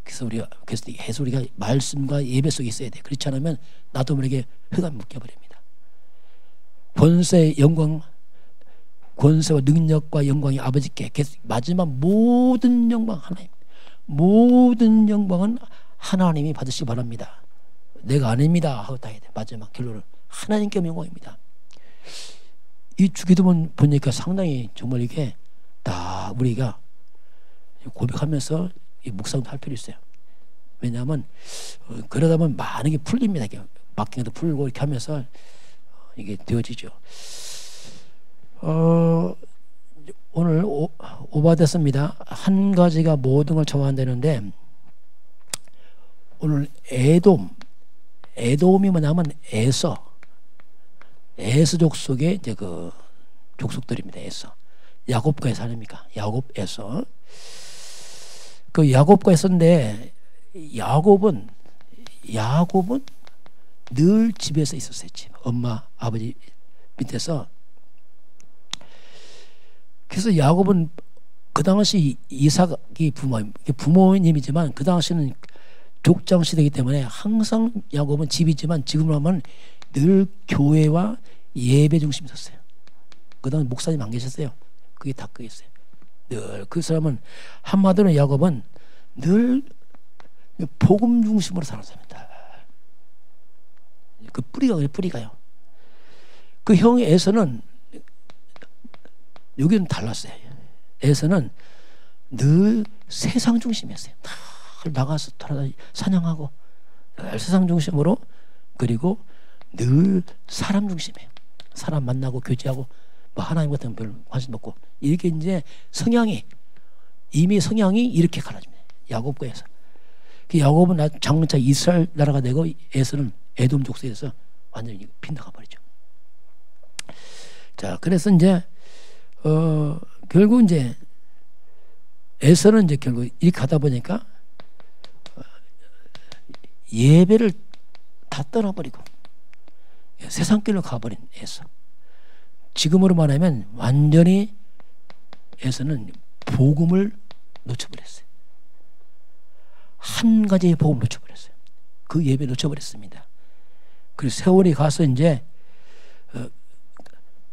그래서 우리가 말씀과 예배 속에 있어야 돼. 그렇지 않으면 나도 모르게 흑암에 묶여버립니다. 권세와 능력과 영광이 아버지께, 마지막 모든 영광 하나님, 모든 영광은 하나님이 받으시기 바랍니다. 내가 아닙니다 하고 다 해야 돼. 마지막 결론은 하나님께 영광입니다. 이 주기도문 보니까 상당히 정말 이게 다 우리가 고백하면서 이 묵상도 할 필요 있어요. 왜냐하면 그러다 보면 많은 게 풀립니다. 막힌 것도 풀고 이렇게 하면서 이게 되어지죠. 오늘 오바됐습니다. 한 가지가 모든 걸 좋아한다는데, 오늘 에돔이 뭐냐면 에서 족속의 이제 그 족속들입니다. 에서. 야곱과 에서 아닙니까? 야곱, 에서. 그 야곱과 에서인데, 야곱은 늘 집에서 있었어요. 집. 엄마, 아버지 밑에서. 그래서 야곱은 그 당시 이삭이 부모님이지만 그 당시는 족장 시대이기 때문에 항상 야곱은 집이지만 지금으로 하면 늘 교회와 예배 중심이 있었어요. 그 당시 목사님 안 계셨어요. 그게 다 그랬어요. 늘 그 사람은 한마디로 야곱은 늘 복음 중심으로 살았습니다. 그 뿌리가요. 그 형의 에서는 여기는 달랐어요. 에서는 늘 세상 중심이었어요. 다 나가서 사냥하고 늘 세상 중심으로, 그리고 늘 사람 중심이에요. 사람 만나고 교제하고 뭐 하나님 같은 별 관심 없고, 이렇게 이제 이미 성향이 이렇게 갈라집니다. 야곱과 에서. 그 야곱은 장차 이스라엘 나라가 되고 에서는 에돔 족속에서 완전히 빈다가 버리죠. 자, 그래서 이제 결국 이제 에서는 이제 결국 이렇게 하다 보니까 예배를 다 떠나버리고 세상길로 가버린 에서. 지금으로 말하면 완전히 에서는 복음을 놓쳐버렸어요. 한 가지의 복음을 놓쳐버렸어요. 그 예배 놓쳐버렸습니다. 그래서 세월이 가서 이제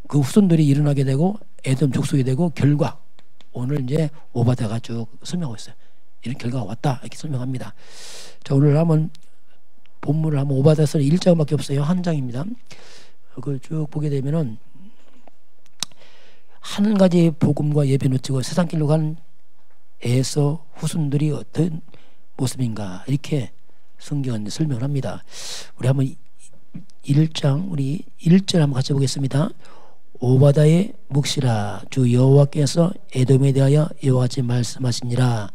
그 후손들이 일어나게 되고 에돔 족속이 되고, 결과 오늘 이제 오바다가 쭉 설명하고 있어요. 이런 결과가 왔다 이렇게 설명합니다. 자, 오늘 한번 본문을 한번 오바다서는 1장밖에 없어요. 한 장입니다. 그걸 쭉 보게 되면은 한 가지 복음과 예배 놓치고 세상길로 간 에서 후손들이 어떤 모습인가 이렇게 성경은 설명을 합니다. 우리 한번 1장 우리 1절 한번 같이 보겠습니다. 오바다의 묵시라, 주 여호와께서 에돔에 대하여 이와 같이 말씀하시니라.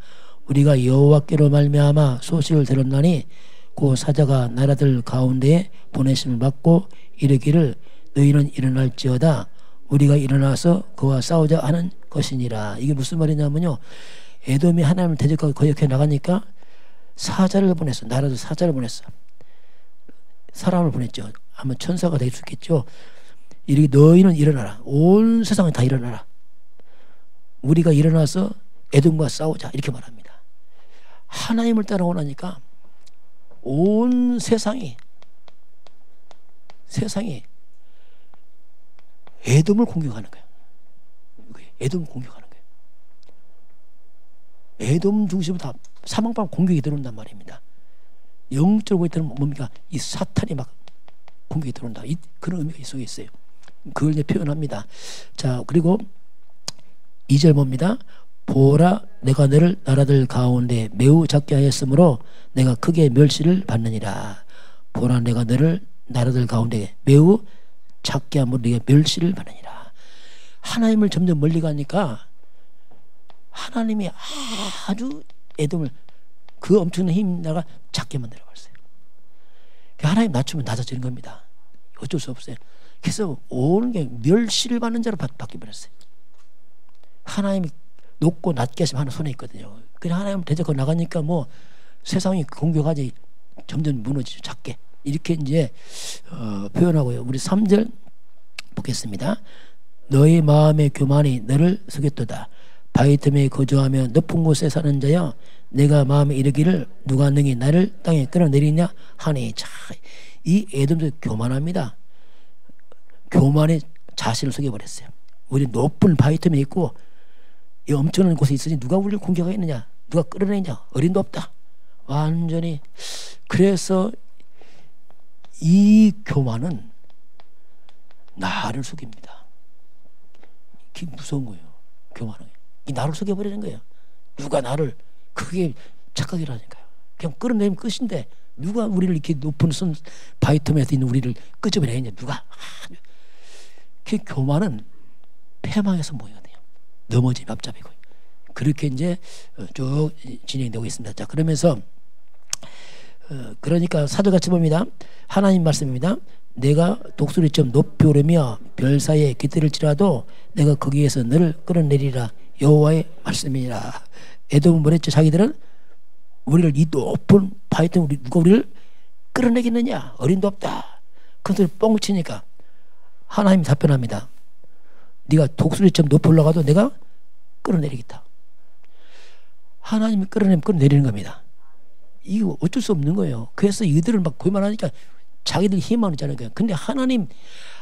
우리가 여호와께로 말미암아 소식을 들었나니 그 사자가 나라들 가운데에 보내심을 받고 이르기를 너희는 일어날지어다. 우리가 일어나서 그와 싸우자 하는 것이니라. 이게 무슨 말이냐면요, 에돔이 하나님을 대적하고 거역해 나가니까 사자를 보냈어. 나라도 사자를 보냈어. 사람을 보냈죠. 아마 천사가 될 수 있겠죠. 이렇게 너희는 일어나라. 온 세상에 다 일어나라. 우리가 일어나서 에돔과 싸우자 이렇게 말합니다. 하나님을 따라오니까 온 세상이 에돔을 공격하는 거예요. 에돔을 공격하는 거예요. 에돔 중심으로 다 사방방 공격이 들어온단 말입니다. 영적으로 볼 때는 뭡니까? 이 사탄이 막 공격이 들어온다. 그런 의미가 속에 있어요. 그걸 이제 표현합니다. 자, 그리고 2절 봅니다. 보라, 내가 너를 나라들 가운데 매우 작게 하였으므로 내가 크게 멸시를 받느니라. 보라, 내가 너를 나라들 가운데 매우 작게 함으로 네가 멸시를 받느니라. 하나님을 점점 멀리 가니까 하나님이 아주 에돔을 그 엄청난 힘 나가 작게 만들어버렸어요. 하나님 낮추면 낮아지는 겁니다. 어쩔 수 없어요. 그래서 온 게 멸시를 받는 자로 바뀌어버렸어요. 하나님이 높고 낮게 하시면 하나님 손에 있거든요. 그냥 하나님 대적하고 나가니까 뭐 세상이 공격하지 점점 무너지죠. 작게. 이렇게 이제 표현하고요. 우리 3절 보겠습니다. 너희 마음의 교만이 너를 속였도다. 바위 틈에 거주하며 높은 곳에 사는 자여 내가 마음에 이르기를 누가 능히 나를 땅에 끌어내리냐 하니. 자, 이 에돔도 교만합니다. 교만에 자신을 속여버렸어요. 우리 높은 바위 틈에 있고 이 엄청난 곳에 있으니 누가 우리를 공격하겠느냐, 누가 끌어내냐, 어림도 없다. 완전히. 그래서 이 교만은 나를 속입니다. 그게 무서운 거예요. 교만은 이 나를 속여버리는 거예요. 누가 나를, 그게 착각이라니까요. 그냥 끌어내면 끝인데 누가 우리를 이렇게 높은 바위 틈에서 있는 우리를 끄집어내냐, 누가. 그 교만은 패망에서 모이거든요. 넘어짐 앞잡이고. 그렇게 이제 쭉 진행되고 있습니다. 자, 그러면서 그러니까 사도같이 봅니다. 하나님 말씀입니다. 내가 독수리처럼 높이 오르며 별 사이에 깃들을지라도 내가 거기에서 너를 끌어내리라. 여호와의 말씀이라. 에돔은 뭐랬죠? 자기들은 우리를 이 높은 바위 때문에 누가 우리를 끌어내겠느냐, 어림도 없다. 그것을 뻥 치니까 하나님이 답변합니다. 네가 독수리처럼 높이 올라가도 내가 끌어내리겠다. 하나님이 끌어내면 끌어내리는 겁니다. 이거 어쩔 수 없는 거예요. 그래서 이들을 막 고만하니까 자기들 희망하잖아요. 근데 하나님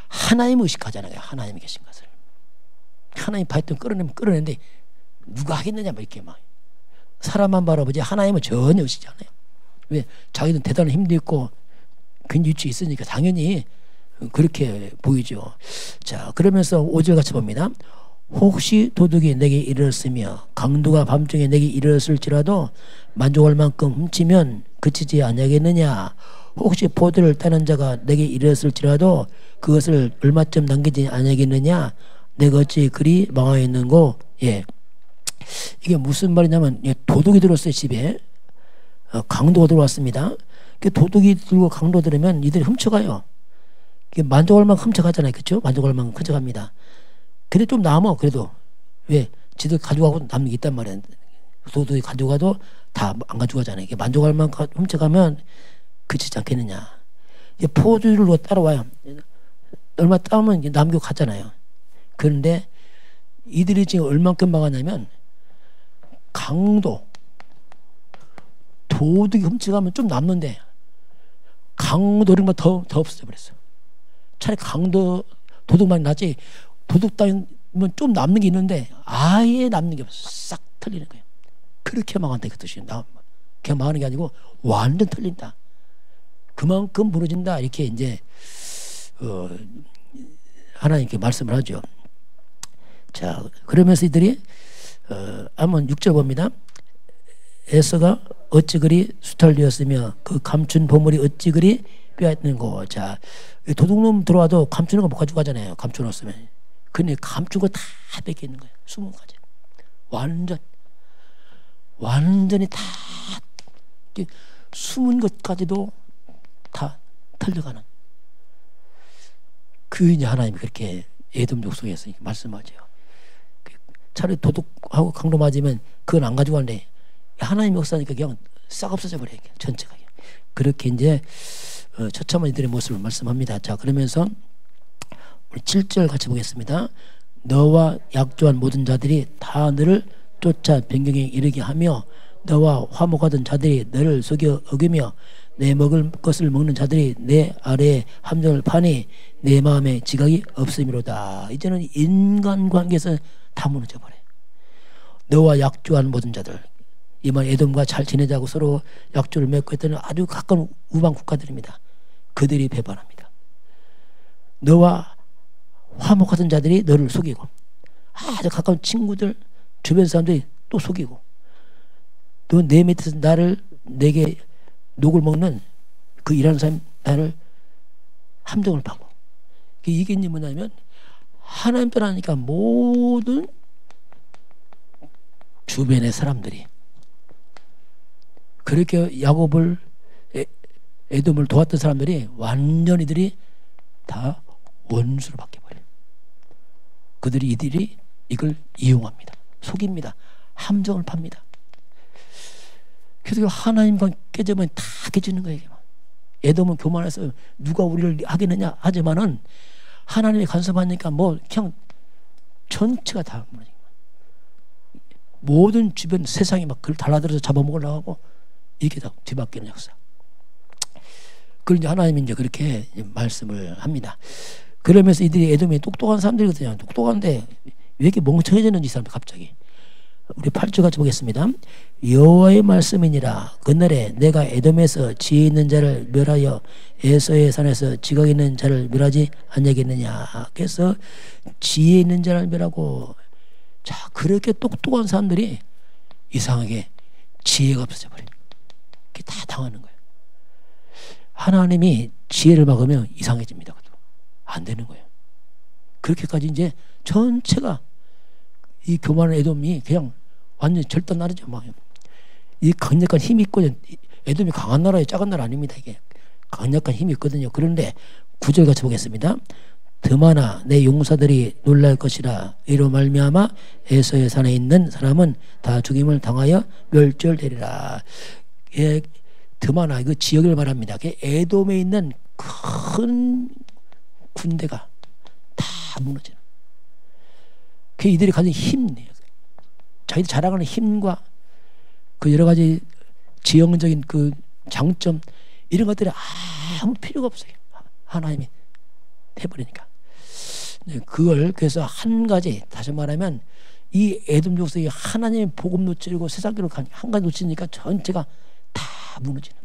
의식하잖아요. 하나님이 계신 것을. 하나님 바위틈 끌어내면 끌어내는데 누가 하겠느냐 막 이렇게 막 사람만 바라보지 하나님은 전혀 의식하지 않아요. 왜? 자기는 대단한 힘도 있고 근 위치에 있으니까 당연히 그렇게 보이죠. 자, 그러면서 5절 같이 봅니다. 혹시 도둑이 내게 이르렀으며 강도가 밤중에 내게 이르렀을지라도 만족할 만큼 훔치면 그치지 아니하겠느냐. 혹시 포도를 따는 자가 내게 이르렀을지라도 그것을 얼마쯤 남기지 아니하겠느냐. 내가 어찌 그리 망하였는고. 예, 이게 무슨 말이냐면 도둑이 들어왔어요. 집에 강도가 들어왔습니다. 도둑이 들고 강도 들으면 이들이 훔쳐가요. 만족할 만큼 훔쳐가잖아요. 그렇죠? 만족할 만큼 훔쳐갑니다. 근데 좀 남아. 그래도 왜? 지들 가져가고 남는 게 있단 말이야. 도둑이 가져가도 다 안 가져가잖아요. 만족할 만큼 훔쳐가면 그치지 않겠느냐. 포도를 따라와요. 얼마 따면 남기고 가잖아요. 그런데 이들이 지금 얼만큼 망하냐면 강도, 도둑이 훔쳐가면 좀 남는데 강도 이런 거 더 없어져 버렸어. 차라리 강도, 도둑만 낫지. 도둑 따면 좀 남는 게 있는데 아예 남는 게 없어. 싹 털리는 거예요. 그렇게 망한다 그 뜻이에요. 그냥 망하는 게 아니고 완전 털린다. 그만큼 무너진다. 이렇게 이제 하나님께 말씀을 하죠. 자, 그러면서 이들이 한번 6절 봅니다. 에서가 어찌 그리 수탈되었으며 그 감춘 보물이 어찌 그리 빼앗는고. 자, 도둑놈 들어와도 감추는 거 못 가지고 가잖아요. 감춰놓았으면. 근데 감춘 거 다 뺏기는 거예요. 20가지. 완전히 다 숨은 것까지도 다 털려가는. 그 이제 하나님이 그렇게 에돔 족속에서 말씀하죠. 차라리 도둑하고 강도 맞으면 그건 안 가지고 가는데 하나님 역사니까 그냥 싹 없어져 버려요. 전체가. 그렇게 이제 처참한 이들의 모습을 말씀합니다. 자, 그러면서 우리 7절 같이 보겠습니다. 너와 약조한 모든 자들이 다 너를 쫓아 변경에 이르게 하며 너와 화목하던 자들이 너를 속여 어기며 내 먹을 것을 먹는 자들이 내 아래에 함정을 파니 내 마음에 지각이 없음이로다. 이제는 인간관계에서 다 무너져 버려요. 너와 약조한 모든 자들, 이만 에돔과 잘 지내자고 서로 약조를 맺고 했던 아주 가까운 우방 국가들입니다. 그들이 배반합니다. 너와 화목하던 자들이 너를 속이고 아주 가까운 친구들, 주변 사람들이 또 속이고 또 내 밑에서 내게 녹을 먹는 그 일하는 사람 나를 함정을 파고. 이게 이제 뭐냐면 하나님 떠나니까 모든 주변의 사람들이 그렇게 야곱을 에돔을 도왔던 사람들이 완전히들이 다 원수로 바뀌어버려. 이들이 이걸 이용합니다. 속입니다. 함정을 팝니다. 그래서 하나님과 깨지면 다 깨지는 거예요. 에돔은 교만해서 누가 우리를 하겠느냐 하지만은 하나님이 간섭하니까 뭐 그냥 전체가 다 무너지고 모든 주변 세상이 막 그걸 달라들어서 잡아먹으려고 하고 이게 다 뒤바뀌는 역사. 그걸 이제 하나님이 이제 그렇게 말씀을 합니다. 그러면서 이들이 에돔이 똑똑한 사람들이거든요. 똑똑한데 왜 이렇게 멍청해졌는지 이 사람이 갑자기. 우리 8절 같이 보겠습니다. 여호와의 말씀이니라. 그날에 내가 에돔에서 지혜 있는 자를 멸하여 에서의 산에서 지각 있는 자를 멸하지 않냐겠느냐. 그래서 지혜 있는 자를 멸하고, 자, 그렇게 똑똑한 사람들이 이상하게 지혜가 없어져 버려요. 그게 다 당하는 거예요. 하나님이 지혜를 막으면 이상해집니다. 안 되는 거예요. 그렇게까지 이제 전체가 이 교만한 에돔이 그냥 완전 절단 나라죠. 막. 이 강력한 힘이 있고, 에돔이 강한 나라예요. 작은 나라 아닙니다. 이게 강력한 힘이 있거든요. 그런데 9절 같이 보겠습니다. 드마나 내 용사들이 놀랄 것이라. 이로 말미암아 에서의 산에 있는 사람은 다 죽임을 당하여 멸절되리라. 예, 드마나 이거 지역을 말합니다. 에돔에 있는 큰 군대가 다 무너지는. 그 이들이 가진 힘, 자기들 자랑하는 힘과 그 여러 가지 지형적인 그 장점 이런 것들이 아무 필요가 없어요. 하나님이 해버리니까. 그걸 그래서 한 가지, 다시 말하면 이 에돔 족속이 하나님의 복음 놓치고 세상으로 한 가지 놓치니까 전체가 다 무너지는.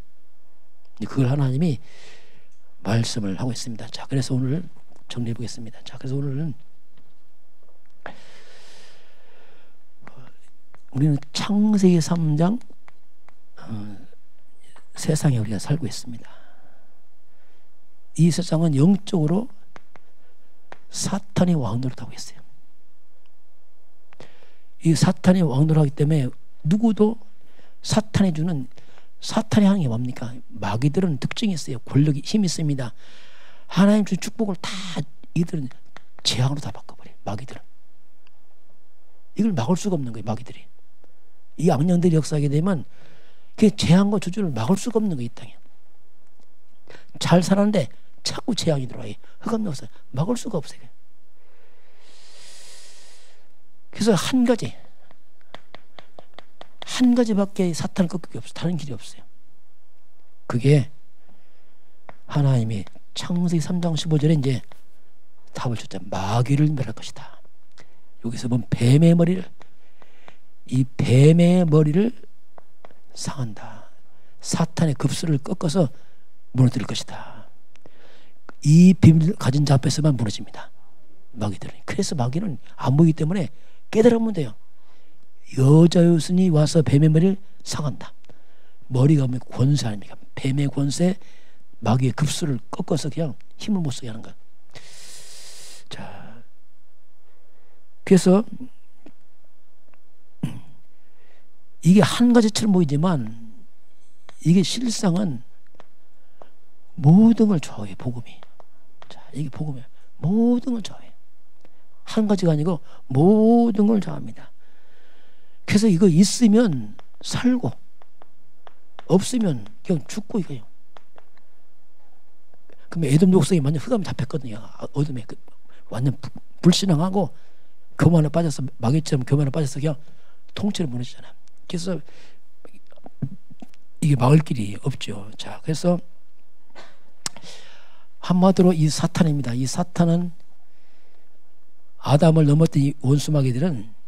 그걸 하나님이 말씀을 하고 있습니다. 자, 그래서 오늘 정리해 보겠습니다. 자, 그래서 오늘은 우리는 창세기 3장 세상에 우리가 살고 있습니다. 이 세상은 영적으로 사탄이 왕노릇하고 있어요. 이 사탄이 왕노릇하기 때문에 누구도 사탄이 하는 게 뭡니까? 마귀들은 특징이 있어요. 권력이 힘이 있습니다. 하나님 준 축복을 다 이들은 재앙으로 다 바꿔버려요. 마귀들은. 이걸 막을 수가 없는 거예요. 마귀들이. 이 악령들이 역사하게 되면 그 재앙과 저주를 막을 수가 없는 거예요. 이 땅에. 잘 살았는데 자꾸 재앙이 들어와요. 흑암 역사 막을 수가 없어요. 그래서 한 가지밖에 사탄을 꺾을 게 없어요. 다른 길이 없어요. 그게 하나님이 창세기 3장 15절에 이제 답을 줬잖아요. 마귀를 멸할 것이다. 여기서 보면 뱀의 머리를 상한다. 사탄의 급수를 꺾어서 무너뜨릴 것이다. 이 비밀을 가진 자 앞에서만 무너집니다. 마귀들은. 그래서 마귀는 안 보이기 때문에 깨달으면 돼요. 여자 여순이 와서 뱀의 머리를 상한다. 머리가 보면 권세 아닙니까? 뱀의 권세, 마귀의 급수를 꺾어서 그냥 힘을 못 쓰게 하는 거야. 자, 그래서 이게 한 가지처럼 보이지만 이게 실상은 모든 걸 좋아해. 복음이. 자, 이게 복음이에요. 모든 걸 좋아해. 한 가지가 아니고 모든 걸 좋아합니다. 그래서 이거 있으면 살고 없으면 그냥 죽고 이거예요. 그럼 에돔 족속이 완전 흑암에 잡혔거든요. 어둠에 완전 불신앙하고 교만에 빠져서 마귀처럼 교만에 빠져서 그냥 통째로 무너지잖아요. 그래서 이게 막을 길이 없죠. 자, 그래서 한마디로 이 사탄입니다. 이 사탄은 아담을 넘었던 이 원수 마귀들은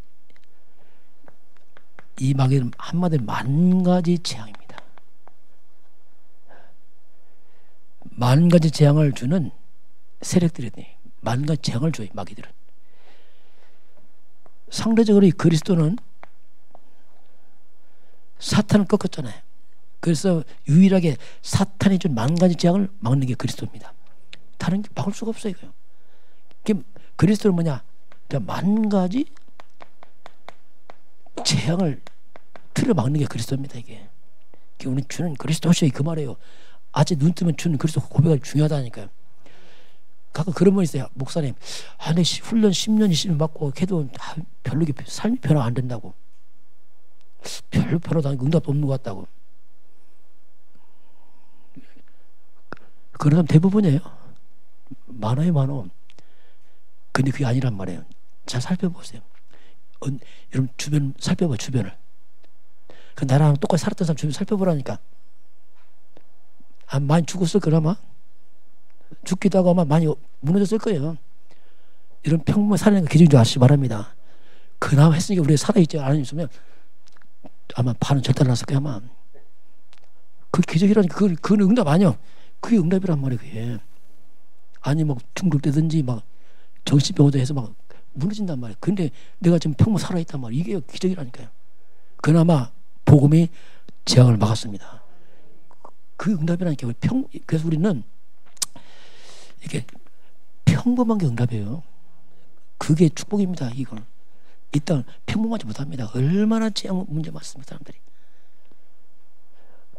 이 마귀는 한마디로 만 가지 재앙입니다. 만 가지 재앙을 주는 세력들이 만 가지 재앙을 줘요. 마귀들은. 상대적으로 이 그리스도는 사탄을 꺾었잖아요. 그래서 유일하게 사탄이 준 만 가지 재앙을 막는 게 그리스도입니다. 다른 게 막을 수가 없어요. 그리스도는 뭐냐? 만 가지 재앙을 틀을 막는 게 그리스도입니다. 이게 우리 주는 그리스도시의 그 말이에요. 아직 눈 뜨면 주는 그리스도 고백이 중요하다니까요. 가끔 그런 분 있어요. 목사님, 내 훈련 10년, 20년 받고 해도 별로 삶이 변화 안 된다고. 별로 변화도 응답도 없는 것 같다고. 그런 사람 대부분이에요. 많아요, 많아. 근데 그게 아니란 말이에요. 잘 살펴보세요. 여러분 주변 살펴봐, 주변을. 그 나랑 똑같이 살았던 사람 주변 살펴보라니까. 많이 죽었을 거라 아마. 죽기도 하고 아마 많이 무너졌을 거예요. 이런 평범한 살아가는 기준인 줄 아시기 바랍니다. 그나마 했으니까 우리가 살아있지 않으면 아마 반은 절대 안 났을 거야 아마. 그 기적이라니까. 그건 응답 아니야. 그게 응답이란 말이에요. 그게. 아니 막 중독되든지 막 정신병원도 해서 막 무너진단 말이에요. 근데 내가 지금 평범 살아있단 말이에요. 이게 기적이라니까요. 그나마 복음이 재앙을 막았습니다. 그 응답이라니까요. 그래서 우리는 이게 평범한 게 응답이에요. 그게 축복입니다. 이건 일단 평범하지 못합니다. 얼마나 재앙 문제 많습니다. 사람들이.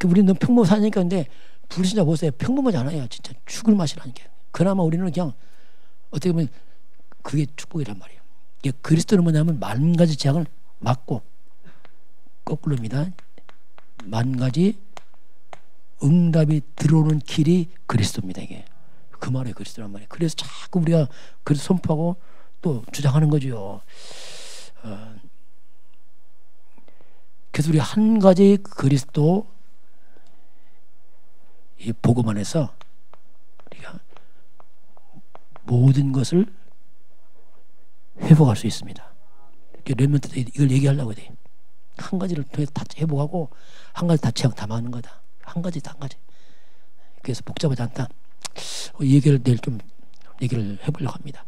우리는 너무 평범 사니까. 근데 불신자 보세요. 평범하지 않아요. 진짜 죽을 맛이라니까요. 그나마 우리는 그냥 어떻게 보면 그게 축복이란 말이에요. 이게 그리스도는 뭐냐면 만 가지 재앙을 막고, 거꾸로입니다. 만 가지 응답이 들어오는 길이 그리스도입니다. 이게 그 말이에요. 그리스도란 말이에요. 그래서 자꾸 우리가 그래서 선포하고 또 주장하는 거죠. 그래서 우리 한 가지 그리스도 이 복음 안에서 우리가 모든 것을 회복할 수 있습니다. 렘넌트 때 이걸 얘기하려고 돼. 한 가지를 통해서 다 회복하고 한 가지 다 재앙 다 막는 거다. 한 가지. 그래서 복잡하지 않다. 이 얘기를 내일 좀 얘기를 해보려고 합니다.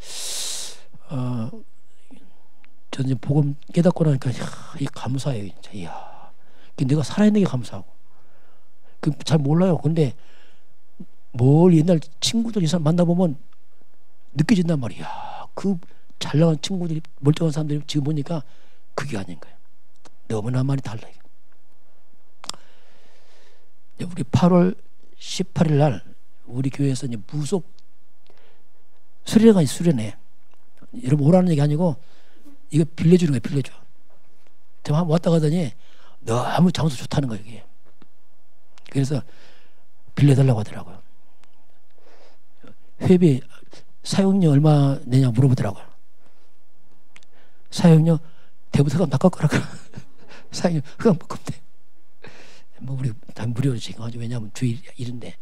저는 이제 복음 깨닫고 나니까 이 감사해요. 진짜. 이야, 내가 살아있는 게 감사하고. 잘 몰라요. 근데 뭘 옛날 친구들 이 사람 만나보면 느껴진단 말이야. 그 잘 나간 친구들이, 멀쩡한 사람들이 지금 보니까 그게 아닌 거예요. 너무나 많이 달라요. 우리 8월 18일 날 우리 교회에서 이제 무속 수련회가 수련회. 여러분 오라는 얘기 아니고 이거 빌려주는 거예요. 빌려줘. 제가 한번 왔다 가더니 너무 장소 좋다는 거예요. 이게. 그래서 빌려달라고 하더라고요. 회비 사용료 얼마 내냐 물어보더라고요. 사용료 대부분 흑암 다 깎으라고. 사용료 흑암 깎으면 돼. 뭐 우리 다 무료로 지금 하죠. 왜냐하면 주일 일인데.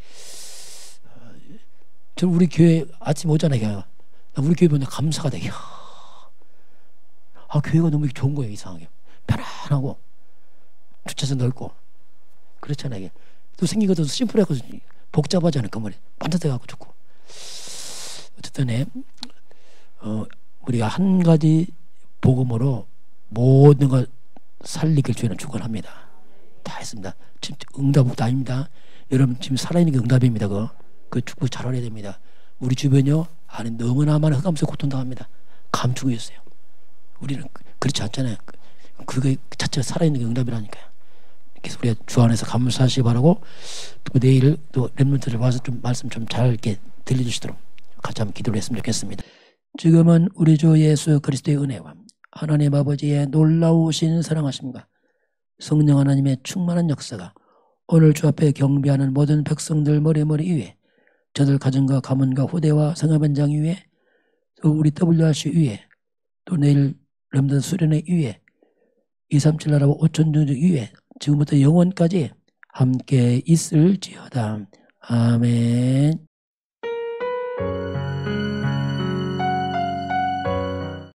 저는 우리 교회 아침 오잖아요. 우리 교회 보면 감사가 돼. 교회가 너무 좋은 거예요. 이상하게 편안하고 주차장 넓고 그렇잖아요. 또 생긴 것도 심플하고 복잡하지 않을까 말이에요. 반듯해갖고 좋고. 어쨌든 우리가 한 가지 복음으로 모든 걸 살리길 주에는 축원합니다. 다 했습니다. 지금 응답도 아닙니다. 여러분 지금 살아있는 게 응답입니다. 그 축복 잘 알아야 됩니다. 우리 주변이요 안에 너무나 많은 흑암 속에 고통당합니다. 감추고 있어요. 우리는 그렇지 않잖아요. 그게 자체가 살아있는 게 응답이라니까요. 그래서 우리가 주 안에서 감사하시기 바라고, 또 내일 또 렘넌트들 와서 좀 말씀 좀 잘 이렇게 들려주시도록 같이 한번 기도를 했으면 좋겠습니다. 지금은 우리 주 예수 그리스도의 은혜와 하나님 아버지의 놀라우신 사랑하심과 성령 하나님의 충만한 역사가 오늘 주 앞에 경배하는 모든 백성들 머리 위에, 저들 가정과 가문과 후대와 성화변장 위에, 또 우리 WRC 위에, 또 내일 렘넌트 수련회 위에, 237 나라와 5천 종족 위에 지금부터 영원까지 함께 있을지어다. 아멘.